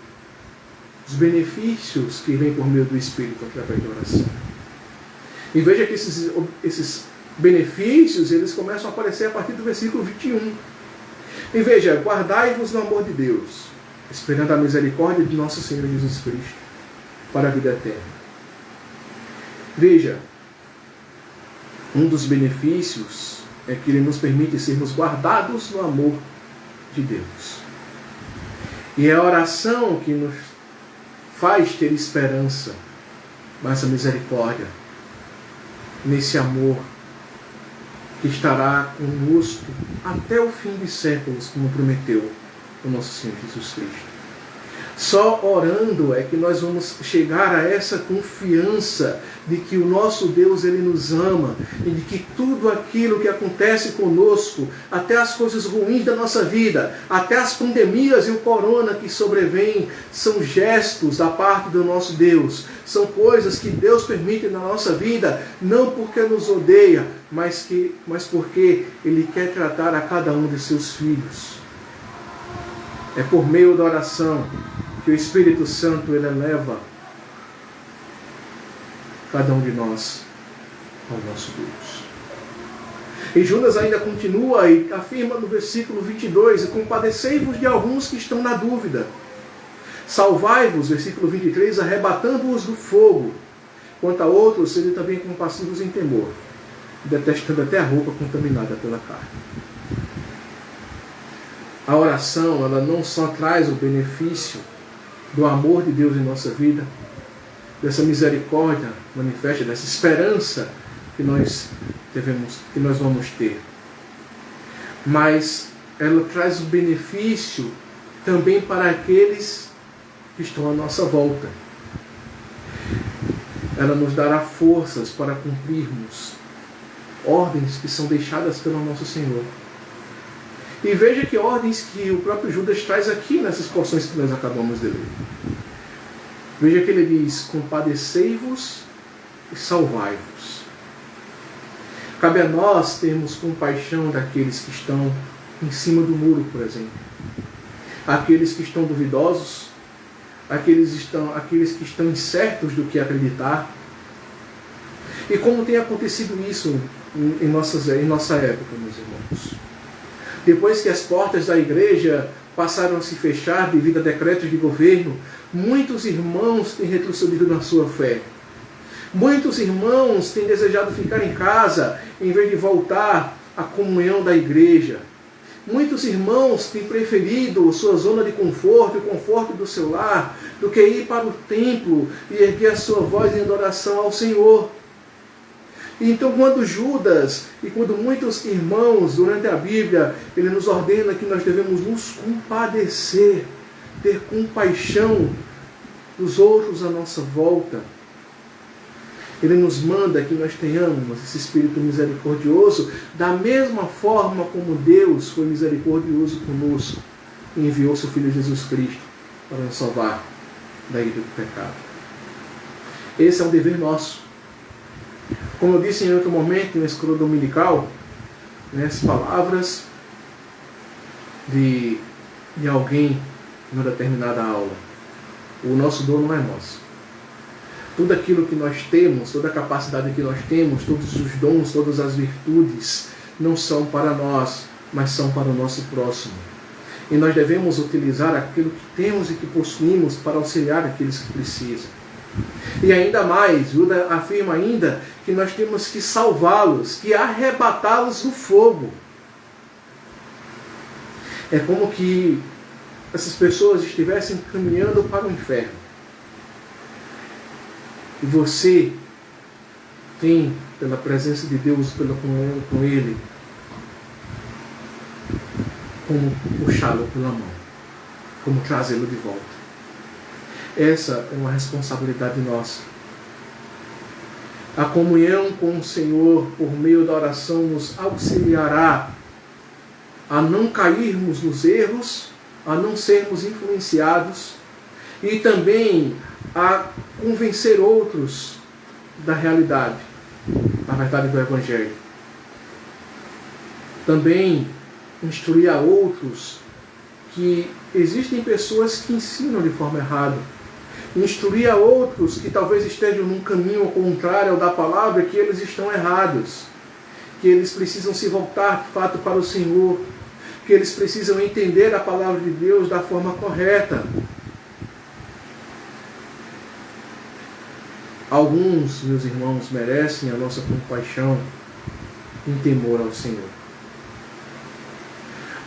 os benefícios que vêm por meio do Espírito através da oração. E veja que esses benefícios, eles começam a aparecer a partir do versículo 21. E veja, guardai-vos no amor de Deus, esperando a misericórdia de nosso Senhor Jesus Cristo, para a vida eterna. Veja, um dos benefícios é que Ele nos permite sermos guardados no amor de Deus. E é a oração que nos faz ter esperança nessa misericórdia, nesse amor que estará conosco até o fim dos séculos, como prometeu o nosso Senhor Jesus Cristo. Só orando é que nós vamos chegar a essa confiança de que o nosso Deus, Ele nos ama, e de que tudo aquilo que acontece conosco, até as coisas ruins da nossa vida, até as pandemias e o corona que sobrevêm, são gestos da parte do nosso Deus. São coisas que Deus permite na nossa vida, não porque nos odeia, mas porque Ele quer tratar a cada um de seus filhos. É por meio da oração que o Espírito Santo ele eleva cada um de nós ao nosso Deus. E Judas ainda continua e afirma no versículo 22, compadecei-vos de alguns que estão na dúvida. Salvai-vos, versículo 23, arrebatando-os do fogo. Quanto a outros, sede também compassivos em temor, detestando até a roupa contaminada pela carne. A oração, ela não só traz o benefício do amor de Deus em nossa vida, dessa misericórdia manifesta, dessa esperança que nós vamos ter, mas ela traz o benefício também para aqueles que estão à nossa volta. Ela nos dará forças para cumprirmos ordens que são deixadas pelo nosso Senhor. E veja que ordens que o próprio Judas traz aqui nessas porções que nós acabamos de ler. Veja que ele diz, compadecei-vos e salvai-vos. Cabe a nós termos compaixão daqueles que estão em cima do muro, por exemplo. Aqueles que estão duvidosos, aqueles que estão incertos do que acreditar. E como tem acontecido isso em nossa época, meus irmãos. Depois que as portas da igreja passaram a se fechar devido a decretos de governo, muitos irmãos têm retrocedido na sua fé. Muitos irmãos têm desejado ficar em casa em vez de voltar à comunhão da igreja. Muitos irmãos têm preferido sua zona de conforto, o conforto do seu lar, do que ir para o templo e erguer a sua voz em adoração ao Senhor. Então, quando Judas e quando muitos irmãos, durante a Bíblia, ele nos ordena que nós devemos nos compadecer, ter compaixão dos outros à nossa volta. Ele nos manda que nós tenhamos esse espírito misericordioso, da mesma forma como Deus foi misericordioso conosco e enviou seu Filho Jesus Cristo para nos salvar da ira do pecado. Esse é um dever nosso. Como eu disse em outro momento, na escola dominical, as palavras de alguém numa determinada aula. O nosso dom não é nosso. Tudo aquilo que nós temos, toda a capacidade que nós temos, todos os dons, todas as virtudes, não são para nós, mas são para o nosso próximo. E nós devemos utilizar aquilo que temos e que possuímos para auxiliar aqueles que precisam. E ainda mais, Judas afirma ainda que nós temos que salvá-los, que arrebatá-los do fogo. É como que essas pessoas estivessem caminhando para o inferno. E você tem, pela presença de Deus, pela comunhão com Ele, como puxá-lo pela mão, como trazê-lo de volta. Essa é uma responsabilidade nossa. A comunhão com o Senhor por meio da oração nos auxiliará a não cairmos nos erros, a não sermos influenciados e também a convencer outros da realidade, da verdade do Evangelho. Também instruir a outros que existem pessoas que ensinam de forma errada. Instruir a outros que talvez estejam num caminho contrário ao da palavra, que eles estão errados, que eles precisam se voltar de fato para o Senhor, que eles precisam entender a palavra de Deus da forma correta. Alguns, meus irmãos, merecem a nossa compaixão em temor ao Senhor.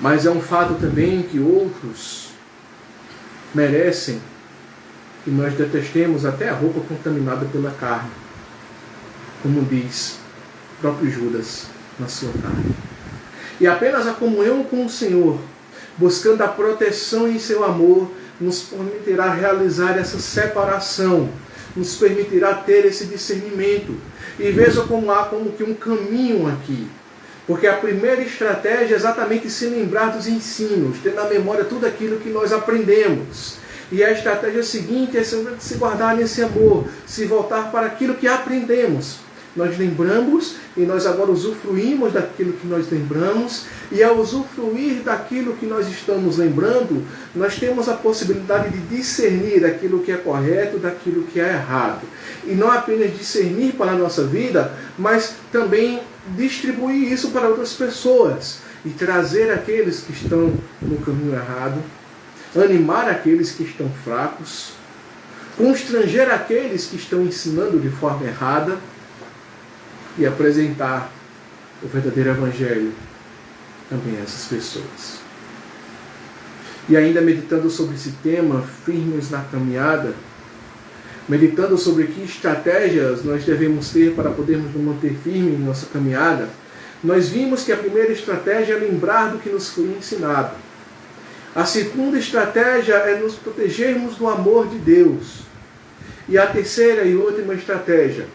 Mas é um fato também que outros merecem que nós detestemos até a roupa contaminada pela carne, como diz o próprio Judas na sua carne. E apenas a comunhão com o Senhor, buscando a proteção em seu amor, nos permitirá realizar essa separação, nos permitirá ter esse discernimento. E veja como há como que um caminho aqui. Porque a primeira estratégia é exatamente se lembrar dos ensinos, ter na memória tudo aquilo que nós aprendemos. E a estratégia seguinte é se guardar nesse amor, se voltar para aquilo que aprendemos. Nós lembramos e nós agora usufruímos daquilo que nós lembramos, e ao usufruir daquilo que nós estamos lembrando, nós temos a possibilidade de discernir aquilo que é correto daquilo que é errado. E não apenas discernir para a nossa vida, mas também distribuir isso para outras pessoas e trazer aqueles que estão no caminho errado, animar aqueles que estão fracos, constranger aqueles que estão ensinando de forma errada e apresentar o verdadeiro Evangelho também a essas pessoas. E ainda meditando sobre esse tema, firmes na caminhada, meditando sobre que estratégias nós devemos ter para podermos nos manter firmes em nossa caminhada, nós vimos que a primeira estratégia é lembrar do que nos foi ensinado. A segunda estratégia é nos protegermos do amor de Deus. E a terceira e última estratégia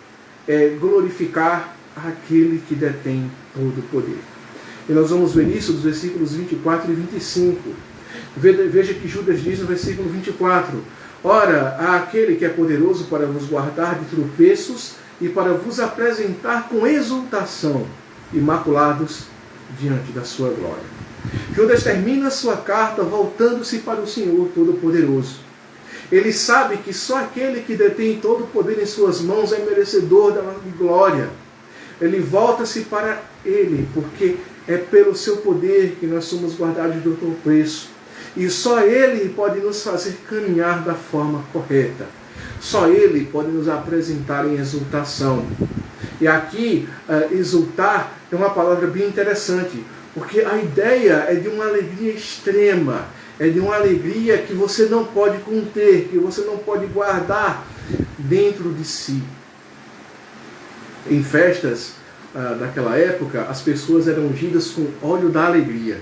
é glorificar aquele que detém todo o poder. E nós vamos ver isso dos versículos 24 e 25. Veja que Judas diz no versículo 24: Ora, há aquele que é poderoso para vos guardar de tropeços e para vos apresentar com exultação, imaculados diante da sua glória. Judas termina sua carta voltando-se para o Senhor Todo-Poderoso. Ele sabe que só aquele que detém todo o poder em suas mãos é merecedor da glória. Ele volta-se para Ele, porque é pelo seu poder que nós somos guardados do tropeço. E só Ele pode nos fazer caminhar da forma correta. Só Ele pode nos apresentar em exultação. E aqui, exultar é uma palavra bem interessante, porque a ideia é de uma alegria extrema, é de uma alegria que você não pode conter, que você não pode guardar dentro de si. Em festas daquela época, as pessoas eram ungidas com óleo da alegria.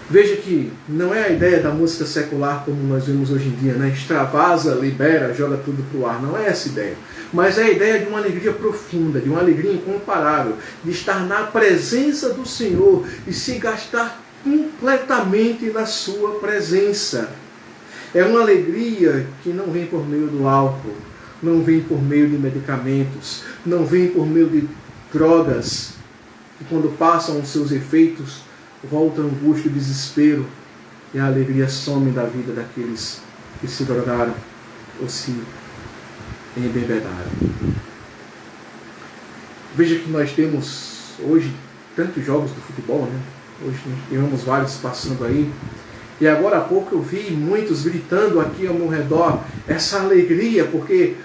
Veja que não é a ideia da música secular como nós vemos hoje em dia, né? Extravasa, libera, joga tudo para o ar. Não é essa ideia. Mas é a ideia de uma alegria profunda, de uma alegria incomparável, de estar na presença do Senhor e se gastar completamente na sua presença. É uma alegria que não vem por meio do álcool, não vem por meio de medicamentos, não vem por meio de drogas, que quando passam os seus efeitos, volta a angústia e o desespero, e a alegria some da vida daqueles que se drogaram ou se embebedaram. Veja que nós temos hoje tantos jogos do futebol, né? Hoje nós tivemos vários passando aí, e agora há pouco eu vi muitos gritando aqui ao meu redor essa alegria porque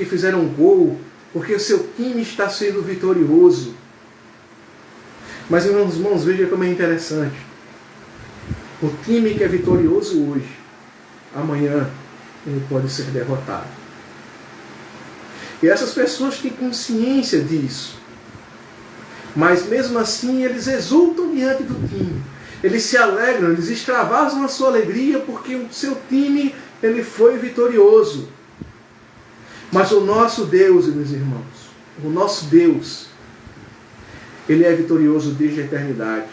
fizeram um gol, porque o seu time está sendo vitorioso. Mas, meus irmãos, veja como é interessante. O time que é vitorioso hoje, amanhã ele pode ser derrotado. E essas pessoas têm consciência disso. Mas mesmo assim eles exultam diante do time. Eles se alegram, eles extravasam a sua alegria porque o seu time ele foi vitorioso. Mas o nosso Deus, meus irmãos, o nosso Deus, Ele é vitorioso desde a eternidade.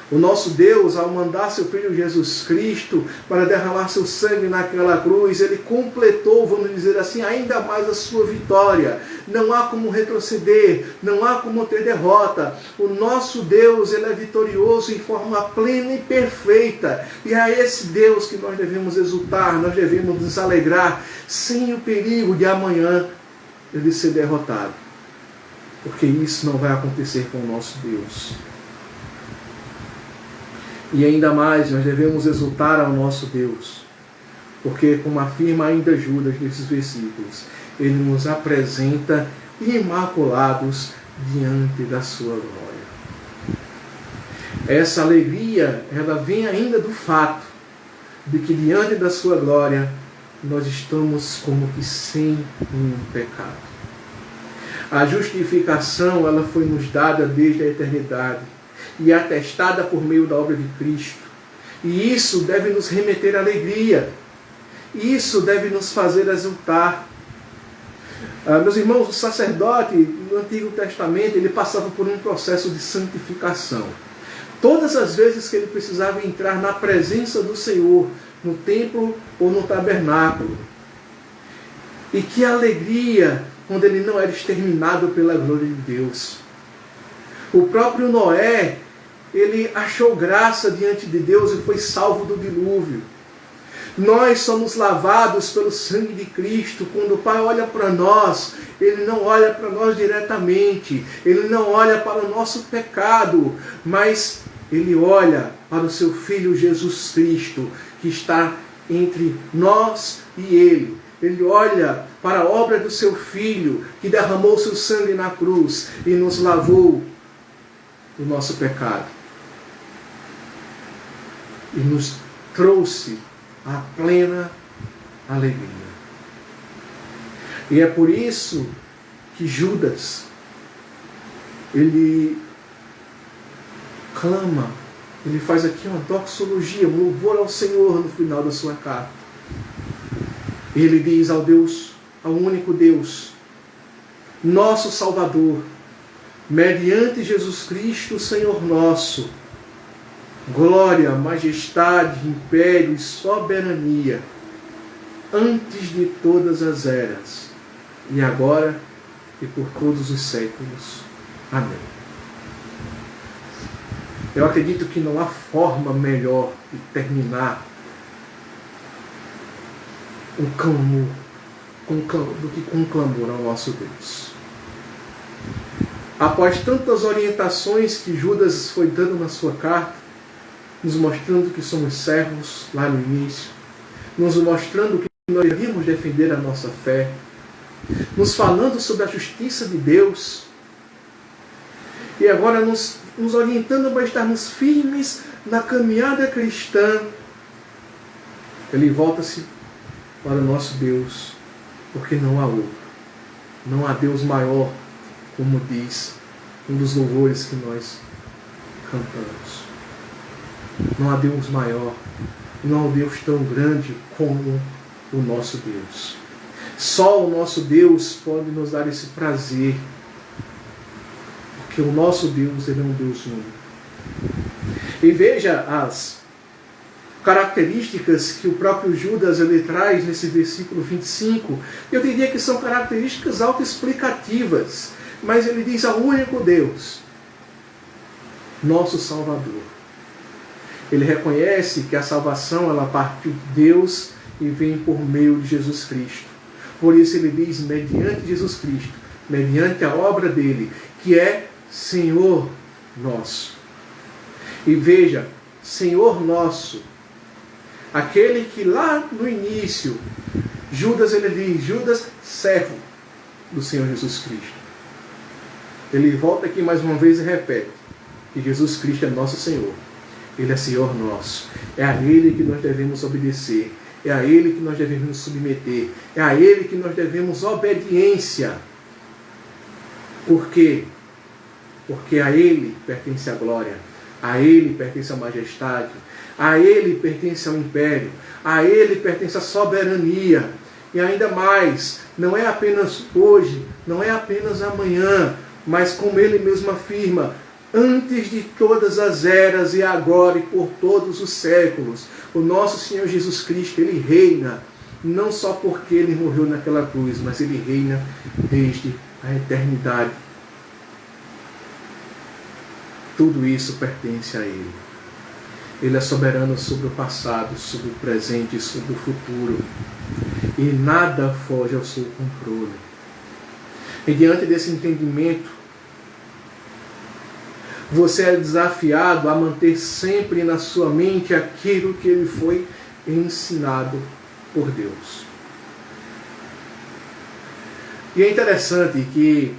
O nosso Deus, ao mandar seu Filho Jesus Cristo para derramar seu sangue naquela cruz, Ele completou, vamos dizer assim, ainda mais a sua vitória. Não há como retroceder, não há como ter derrota. O nosso Deus, Ele é vitorioso em forma plena e perfeita. E é a esse Deus que nós devemos exultar, nós devemos nos alegrar, sem o perigo de amanhã Ele ser derrotado. Porque isso não vai acontecer com o nosso Deus. E ainda mais, nós devemos exultar ao nosso Deus, porque, como afirma ainda Judas nesses versículos, Ele nos apresenta imaculados diante da sua glória. Essa alegria, ela vem ainda do fato de que diante da sua glória, nós estamos como que sem nenhum pecado. A justificação, ela foi nos dada desde a eternidade e atestada por meio da obra de Cristo. E isso deve nos remeter à alegria. Isso deve nos fazer exultar. Meus irmãos, o sacerdote no Antigo Testamento, ele passava por um processo de santificação. Todas as vezes que ele precisava entrar na presença do Senhor, no templo ou no tabernáculo. E que alegria quando ele não era exterminado pela glória de Deus. O próprio Noé, ele achou graça diante de Deus e foi salvo do dilúvio. Nós somos lavados pelo sangue de Cristo. Quando o Pai olha para nós, Ele não olha para nós diretamente. Ele não olha para o nosso pecado, mas Ele olha para o seu Filho Jesus Cristo, que está entre nós e Ele. Ele olha para a obra do seu Filho, que derramou seu sangue na cruz e nos lavou do nosso pecado. E nos trouxe a plena alegria. E é por isso que Judas, ele clama, ele faz aqui uma doxologia, um louvor ao Senhor no final da sua carta. Ele diz ao Deus, ao único Deus, nosso Salvador, mediante Jesus Cristo, Senhor nosso, glória, majestade, império e soberania, antes de todas as eras, e agora e por todos os séculos. Amém. Eu acredito que não há forma melhor de terminar um clamor do que com um clamor ao nosso Deus. Após tantas orientações que Judas foi dando na sua carta, nos mostrando que somos servos lá no início, nos mostrando que nós devíamos defender a nossa fé, nos falando sobre a justiça de Deus, e agora nos orientando para estarmos firmes na caminhada cristã. Ele volta-se para o nosso Deus, porque não há outro, não há Deus maior, como diz um dos louvores que nós cantamos. Não há Deus maior, não há Deus tão grande como o nosso Deus. Só o nosso Deus pode nos dar esse prazer, porque o nosso Deus, Ele é um Deus único. E veja as características que o próprio Judas ele traz nesse versículo 25. Eu diria que são características autoexplicativas, mas ele diz ao único Deus, nosso Salvador. Ele reconhece que a salvação ela parte de Deus e vem por meio de Jesus Cristo. Por isso ele diz, mediante Jesus Cristo, mediante a obra dele, que é Senhor nosso. E veja, Senhor nosso, aquele que lá no início, Judas ele diz, Judas, servo do Senhor Jesus Cristo. Ele volta aqui mais uma vez e repete que Jesus Cristo é nosso Senhor. Ele é Senhor nosso. É a Ele que nós devemos obedecer. É a Ele que nós devemos nos submeter. É a Ele que nós devemos obediência. Por quê? Porque a Ele pertence a glória. A Ele pertence a majestade. A Ele pertence ao império. A Ele pertence a soberania. e ainda mais, não é apenas hoje, não é apenas amanhã, mas como ele mesmo afirma, antes de todas as eras e agora e por todos os séculos, o nosso Senhor Jesus Cristo, ele reina, não só porque ele morreu naquela cruz, mas ele reina desde a eternidade. Tudo isso pertence a ele. Ele é soberano sobre o passado, sobre o presente e sobre o futuro. E nada foge ao seu controle. E diante desse entendimento, você é desafiado a manter sempre na sua mente aquilo que ele foi ensinado por Deus. E é interessante que,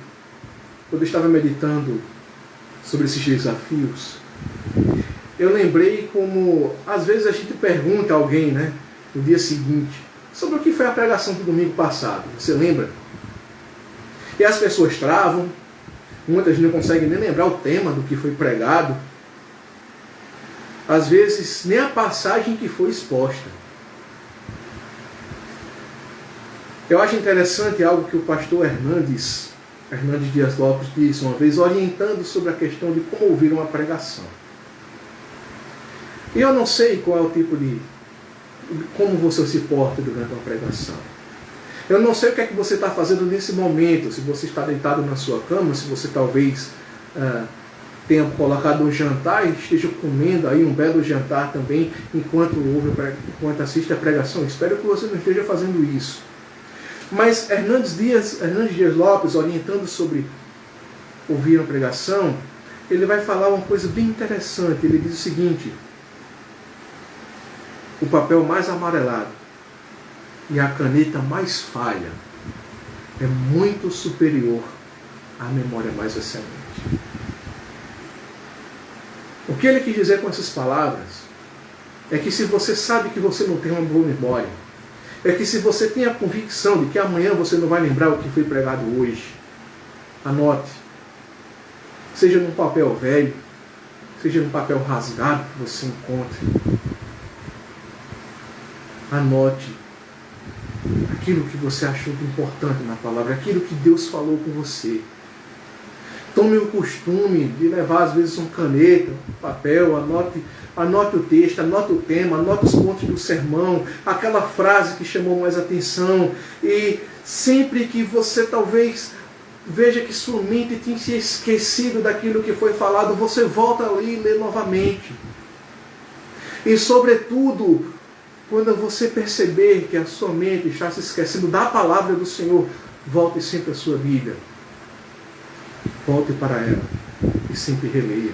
quando eu estava meditando sobre esses desafios, eu lembrei como, às vezes a gente pergunta a alguém, no dia seguinte, sobre o que foi a pregação do domingo passado. Você lembra? E as pessoas travam, muitas não conseguem nem lembrar o tema do que foi pregado. Às vezes, nem a passagem que foi exposta. Eu acho interessante algo que o pastor Hernandes Dias Lopes disse uma vez, orientando sobre a questão de como ouvir uma pregação. E eu não sei qual é o tipo de... como você se porta durante uma pregação. Eu não sei o que é que você está fazendo nesse momento, se você está deitado na sua cama, se você talvez tenha colocado um jantar e esteja comendo aí um belo jantar também enquanto assiste a pregação. Espero que você não esteja fazendo isso. Mas Hernandes Dias Lopes, orientando sobre ouvir uma pregação, ele vai falar uma coisa bem interessante. Ele diz o seguinte: o papel mais amarelado e a caneta mais falha é muito superior à memória mais excelente. O que ele quis dizer com essas palavras é que se você sabe que você não tem uma boa memória, é que se você tem a convicção de que amanhã você não vai lembrar o que foi pregado hoje, anote. Seja num papel velho, seja num papel rasgado que você encontre. Anote aquilo que você achou importante na palavra, aquilo que Deus falou com você. Tome o costume de levar às vezes uma caneta, papel, anote o texto, anote o tema, anote os pontos do sermão, aquela frase que chamou mais atenção. E sempre que você talvez veja que sua mente tinha se esquecido daquilo que foi falado, você volta ali e lê novamente. E sobretudo, quando você perceber que a sua mente está se esquecendo da palavra do Senhor, volte sempre à sua Bíblia. Volte para ela e sempre releia.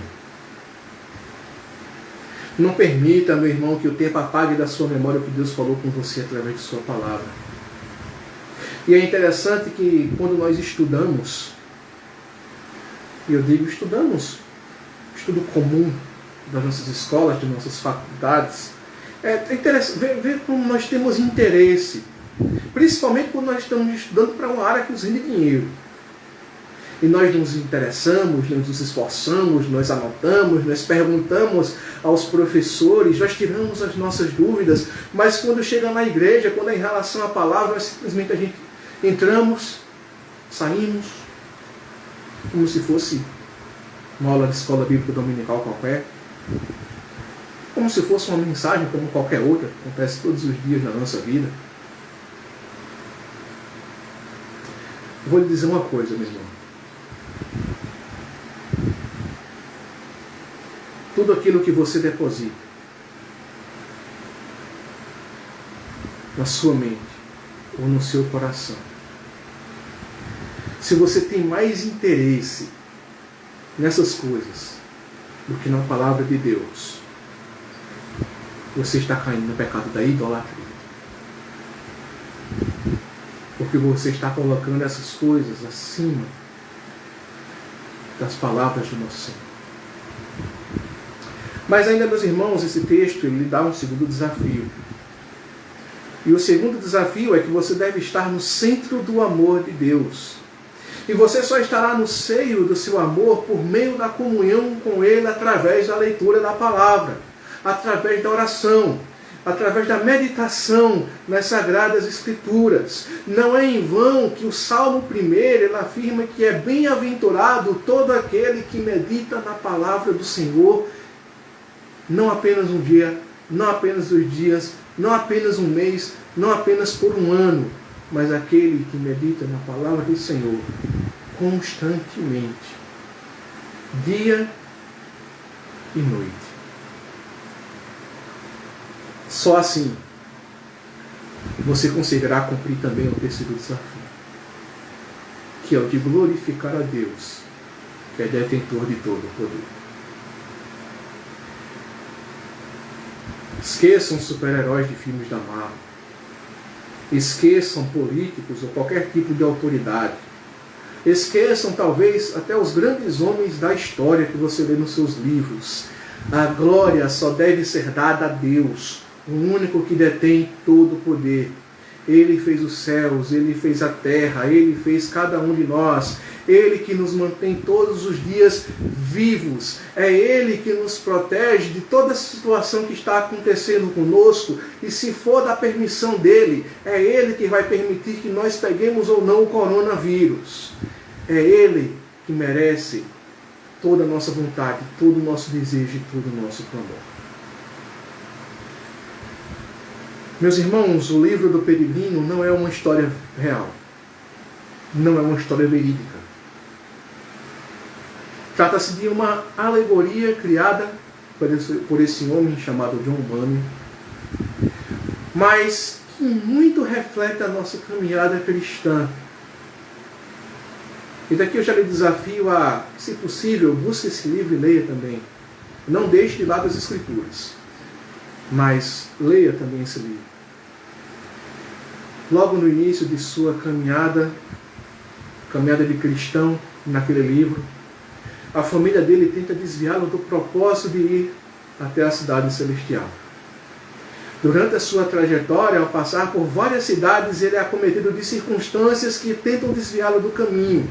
Não permita, meu irmão, que o tempo apague da sua memória o que Deus falou com você através de sua palavra. E é interessante que quando nós estudamos, e eu digo estudamos, estudo comum das nossas escolas, das nossas faculdades, é interessante ver como nós temos interesse, principalmente quando nós estamos estudando para uma área que nos rende dinheiro. E nós nos interessamos, nós nos esforçamos, nós anotamos, nós perguntamos aos professores, nós tiramos as nossas dúvidas, mas quando chega na igreja, quando é em relação à palavra, simplesmente a gente entramos, saímos, como se fosse uma aula de escola bíblica dominical qualquer, como se fosse uma mensagem como qualquer outra, que acontece todos os dias na nossa vida. Vou lhe dizer uma coisa, meu irmão. Tudo aquilo que você deposita na sua mente ou no seu coração, se você tem mais interesse nessas coisas do que na palavra de Deus, você está caindo no pecado da idolatria. Porque você está colocando essas coisas acima das palavras do nosso Senhor. Mas ainda, meus irmãos, esse texto ele dá um segundo desafio. E o segundo desafio é que você deve estar no centro do amor de Deus. E você só estará no seio do seu amor por meio da comunhão com Ele através da leitura da palavra, através da oração. através da meditação nas Sagradas Escrituras. Não é em vão que o Salmo 1 ele afirma que é bem-aventurado todo aquele que medita na palavra do Senhor, não apenas um dia, não apenas 2 dias, não apenas um mês, não apenas por um ano, mas aquele que medita na palavra do Senhor constantemente, dia e noite. Só assim você conseguirá cumprir também o terceiro desafio, que é o de glorificar a Deus, que é detentor de todo o poder. Esqueçam super-heróis de filmes da Marvel. Esqueçam políticos ou qualquer tipo de autoridade. Esqueçam talvez até os grandes homens da história que você lê nos seus livros. A glória só deve ser dada a Deus, o único que detém todo o poder. Ele fez os céus, Ele fez a terra, Ele fez cada um de nós. Ele que nos mantém todos os dias vivos. É Ele que nos protege de toda a situação que está acontecendo conosco. E se for da permissão dEle, é Ele que vai permitir que nós peguemos ou não o coronavírus. É Ele que merece toda a nossa vontade, todo o nosso desejo e todo o nosso clamor. Meus irmãos, o livro do Peregrino não é uma história real. Não é uma história verídica. Trata-se de uma alegoria criada por esse homem chamado John Bunyan, mas que muito reflete a nossa caminhada cristã. E daqui eu já lhe desafio a, se possível, busque esse livro e leia também. Não deixe de lado as Escrituras, mas leia também esse livro. Logo no início de sua caminhada de cristão, naquele livro, a família dele tenta desviá-lo do propósito de ir até a cidade celestial. Durante a sua trajetória, ao passar por várias cidades, ele é acometido de circunstâncias que tentam desviá-lo do caminho.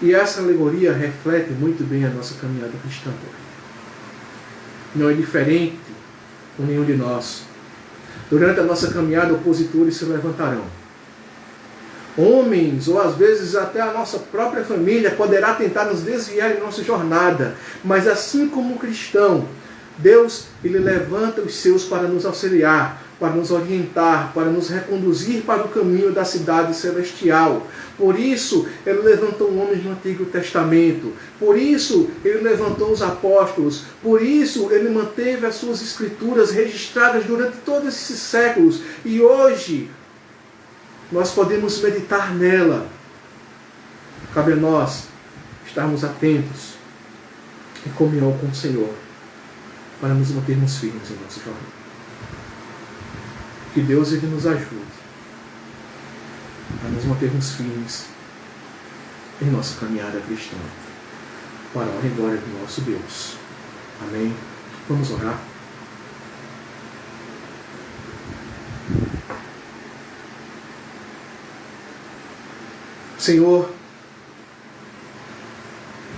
E essa alegoria reflete muito bem a nossa caminhada cristã. Não é diferente com nenhum de nós. Durante a nossa caminhada, opositores se levantarão. Homens, ou às vezes até a nossa própria família, poderá tentar nos desviar em nossa jornada. Mas assim como o cristão, Deus ele levanta os seus para nos auxiliar, para nos orientar, para nos reconduzir para o caminho da cidade celestial. Por isso, Ele levantou homens no Antigo Testamento. Por isso, Ele levantou os apóstolos. Por isso, Ele manteve as suas escrituras registradas durante todos esses séculos. E hoje, nós podemos meditar nela. Cabe a nós estarmos atentos em comunhão com o Senhor, para nos mantermos firmes em nossa jornada. Que Deus ele nos ajude a nos mantermos firmes em nossa caminhada cristã, para a honra e glória do nosso Deus. Amém. Vamos orar. Senhor,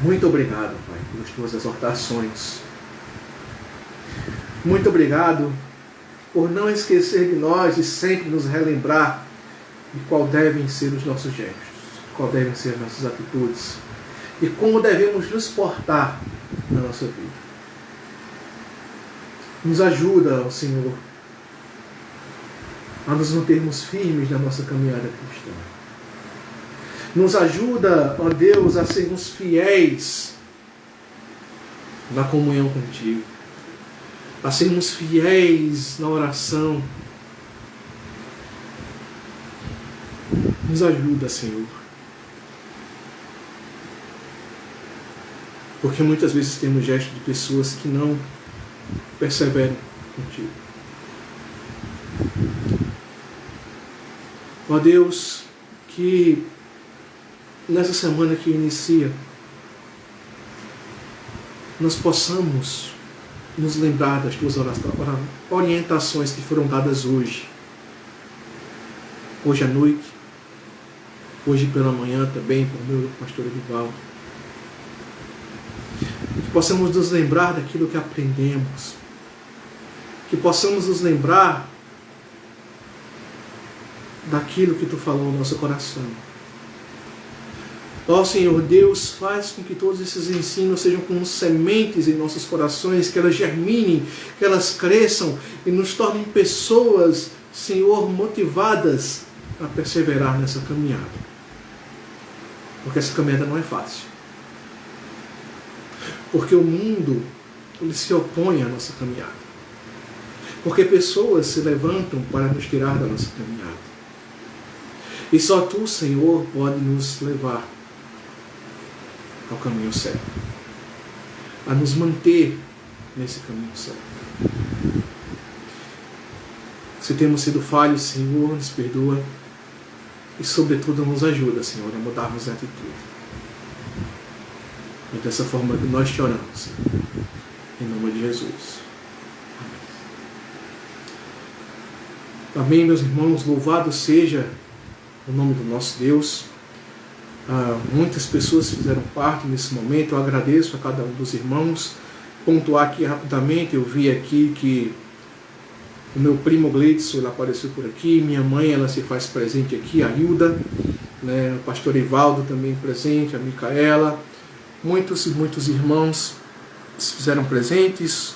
muito obrigado, Pai, pelas tuas exortações. Muito obrigado por não esquecer de nós e sempre nos relembrar de qual devem ser os nossos gestos, qual devem ser as nossas atitudes e como devemos nos portar na nossa vida. Nos ajuda, ó Senhor, a nos mantermos firmes na nossa caminhada cristã. Nos ajuda, ó Deus, a sermos fiéis na comunhão contigo, a sermos fiéis na oração. Nos ajuda, Senhor. Porque muitas vezes temos gestos de pessoas que não perseveram contigo. Ó Deus, que nessa semana que inicia, nós possamos nos lembrar das tuas orientações que foram dadas hoje. Hoje à noite, hoje pela manhã também, por meio do pastor Edivaldo. Que possamos nos lembrar daquilo que aprendemos. que possamos nos lembrar daquilo que Tu falou no nosso coração. Ó Senhor Deus, faz com que todos esses ensinos sejam como sementes em nossos corações, que elas germinem, que elas cresçam e nos tornem pessoas, Senhor, motivadas a perseverar nessa caminhada. Porque essa caminhada não é fácil. Porque o mundo, ele se opõe à nossa caminhada. Porque pessoas se levantam para nos tirar da nossa caminhada. E só Tu, Senhor, pode nos levar ao caminho certo, a nos manter nesse caminho certo. Se temos sido falhos, Senhor, nos perdoa e, sobretudo, nos ajuda, Senhor, a mudarmos a atitude. E dessa forma que nós te oramos, Senhor, em nome de Jesus. Amém. Amém, meus irmãos, louvado seja o nome do nosso Deus. Muitas pessoas fizeram parte nesse momento, eu agradeço a cada um dos irmãos. Pontuar aqui rapidamente, eu vi aqui que o meu primo Gleidson, ele apareceu por aqui, minha mãe, ela se faz presente aqui, a Hilda, né, o pastor Ivaldo também presente, a Micaela, muitos e muitos irmãos se fizeram presentes,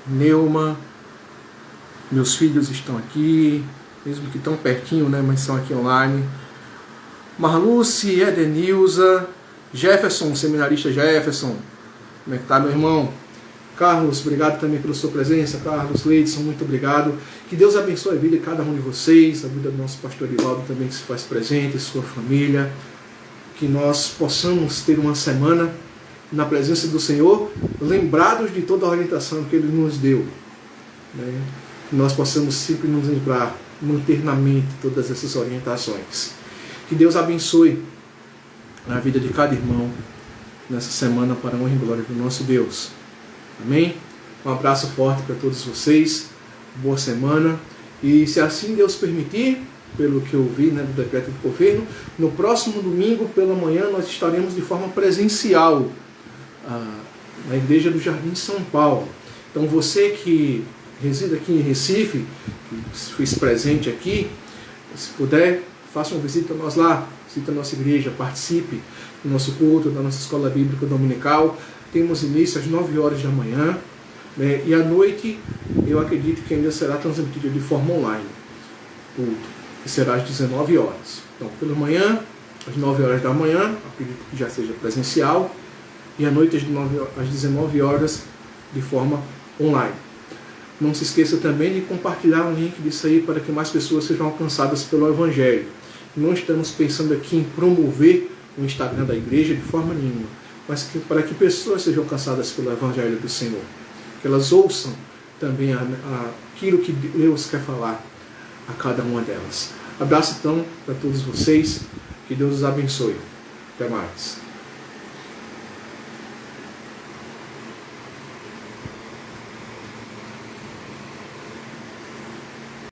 Neuma, meus filhos estão aqui, mesmo que tão pertinho, né, mas são aqui online. Marluce, Edenilza, Jefferson, seminarista Jefferson, como é que tá, meu irmão? Carlos, obrigado também pela sua presença. Carlos, Leidson, muito obrigado. Que Deus abençoe a vida de cada um de vocês, a vida do nosso pastor Ivaldo também que se faz presente, sua família. Que nós possamos ter uma semana na presença do Senhor, lembrados de toda a orientação que Ele nos deu, né? Que nós possamos sempre nos lembrar, manter na mente todas essas orientações. Que Deus abençoe a vida de cada irmão nessa semana para a honra e glória do nosso Deus. Amém? Um abraço forte para todos vocês. Boa semana. E se assim Deus permitir, pelo que eu vi, né, do decreto do governo, no próximo domingo pela manhã nós estaremos de forma presencial na Igreja do Jardim São Paulo. Então você que reside aqui em Recife, que fez presente aqui, se puder, faça uma visita a nós lá, visite a nossa igreja, participe do nosso culto, da nossa escola bíblica dominical. Temos início às 9 horas da manhã, né? E à noite eu acredito que ainda será transmitido de forma online, culto, que será às 19 horas. Então, pela manhã, às 9 horas da manhã, acredito que já seja presencial, e à noite às 19 horas de forma online. Não se esqueça também de compartilhar o link disso aí para que mais pessoas sejam alcançadas pelo Evangelho. Não estamos pensando aqui em promover o Instagram da igreja de forma nenhuma, mas para que pessoas sejam alcançadas pelo Evangelho do Senhor. Que elas ouçam também aquilo que Deus quer falar a cada uma delas. Abraço então para todos vocês. Que Deus os abençoe. Até mais.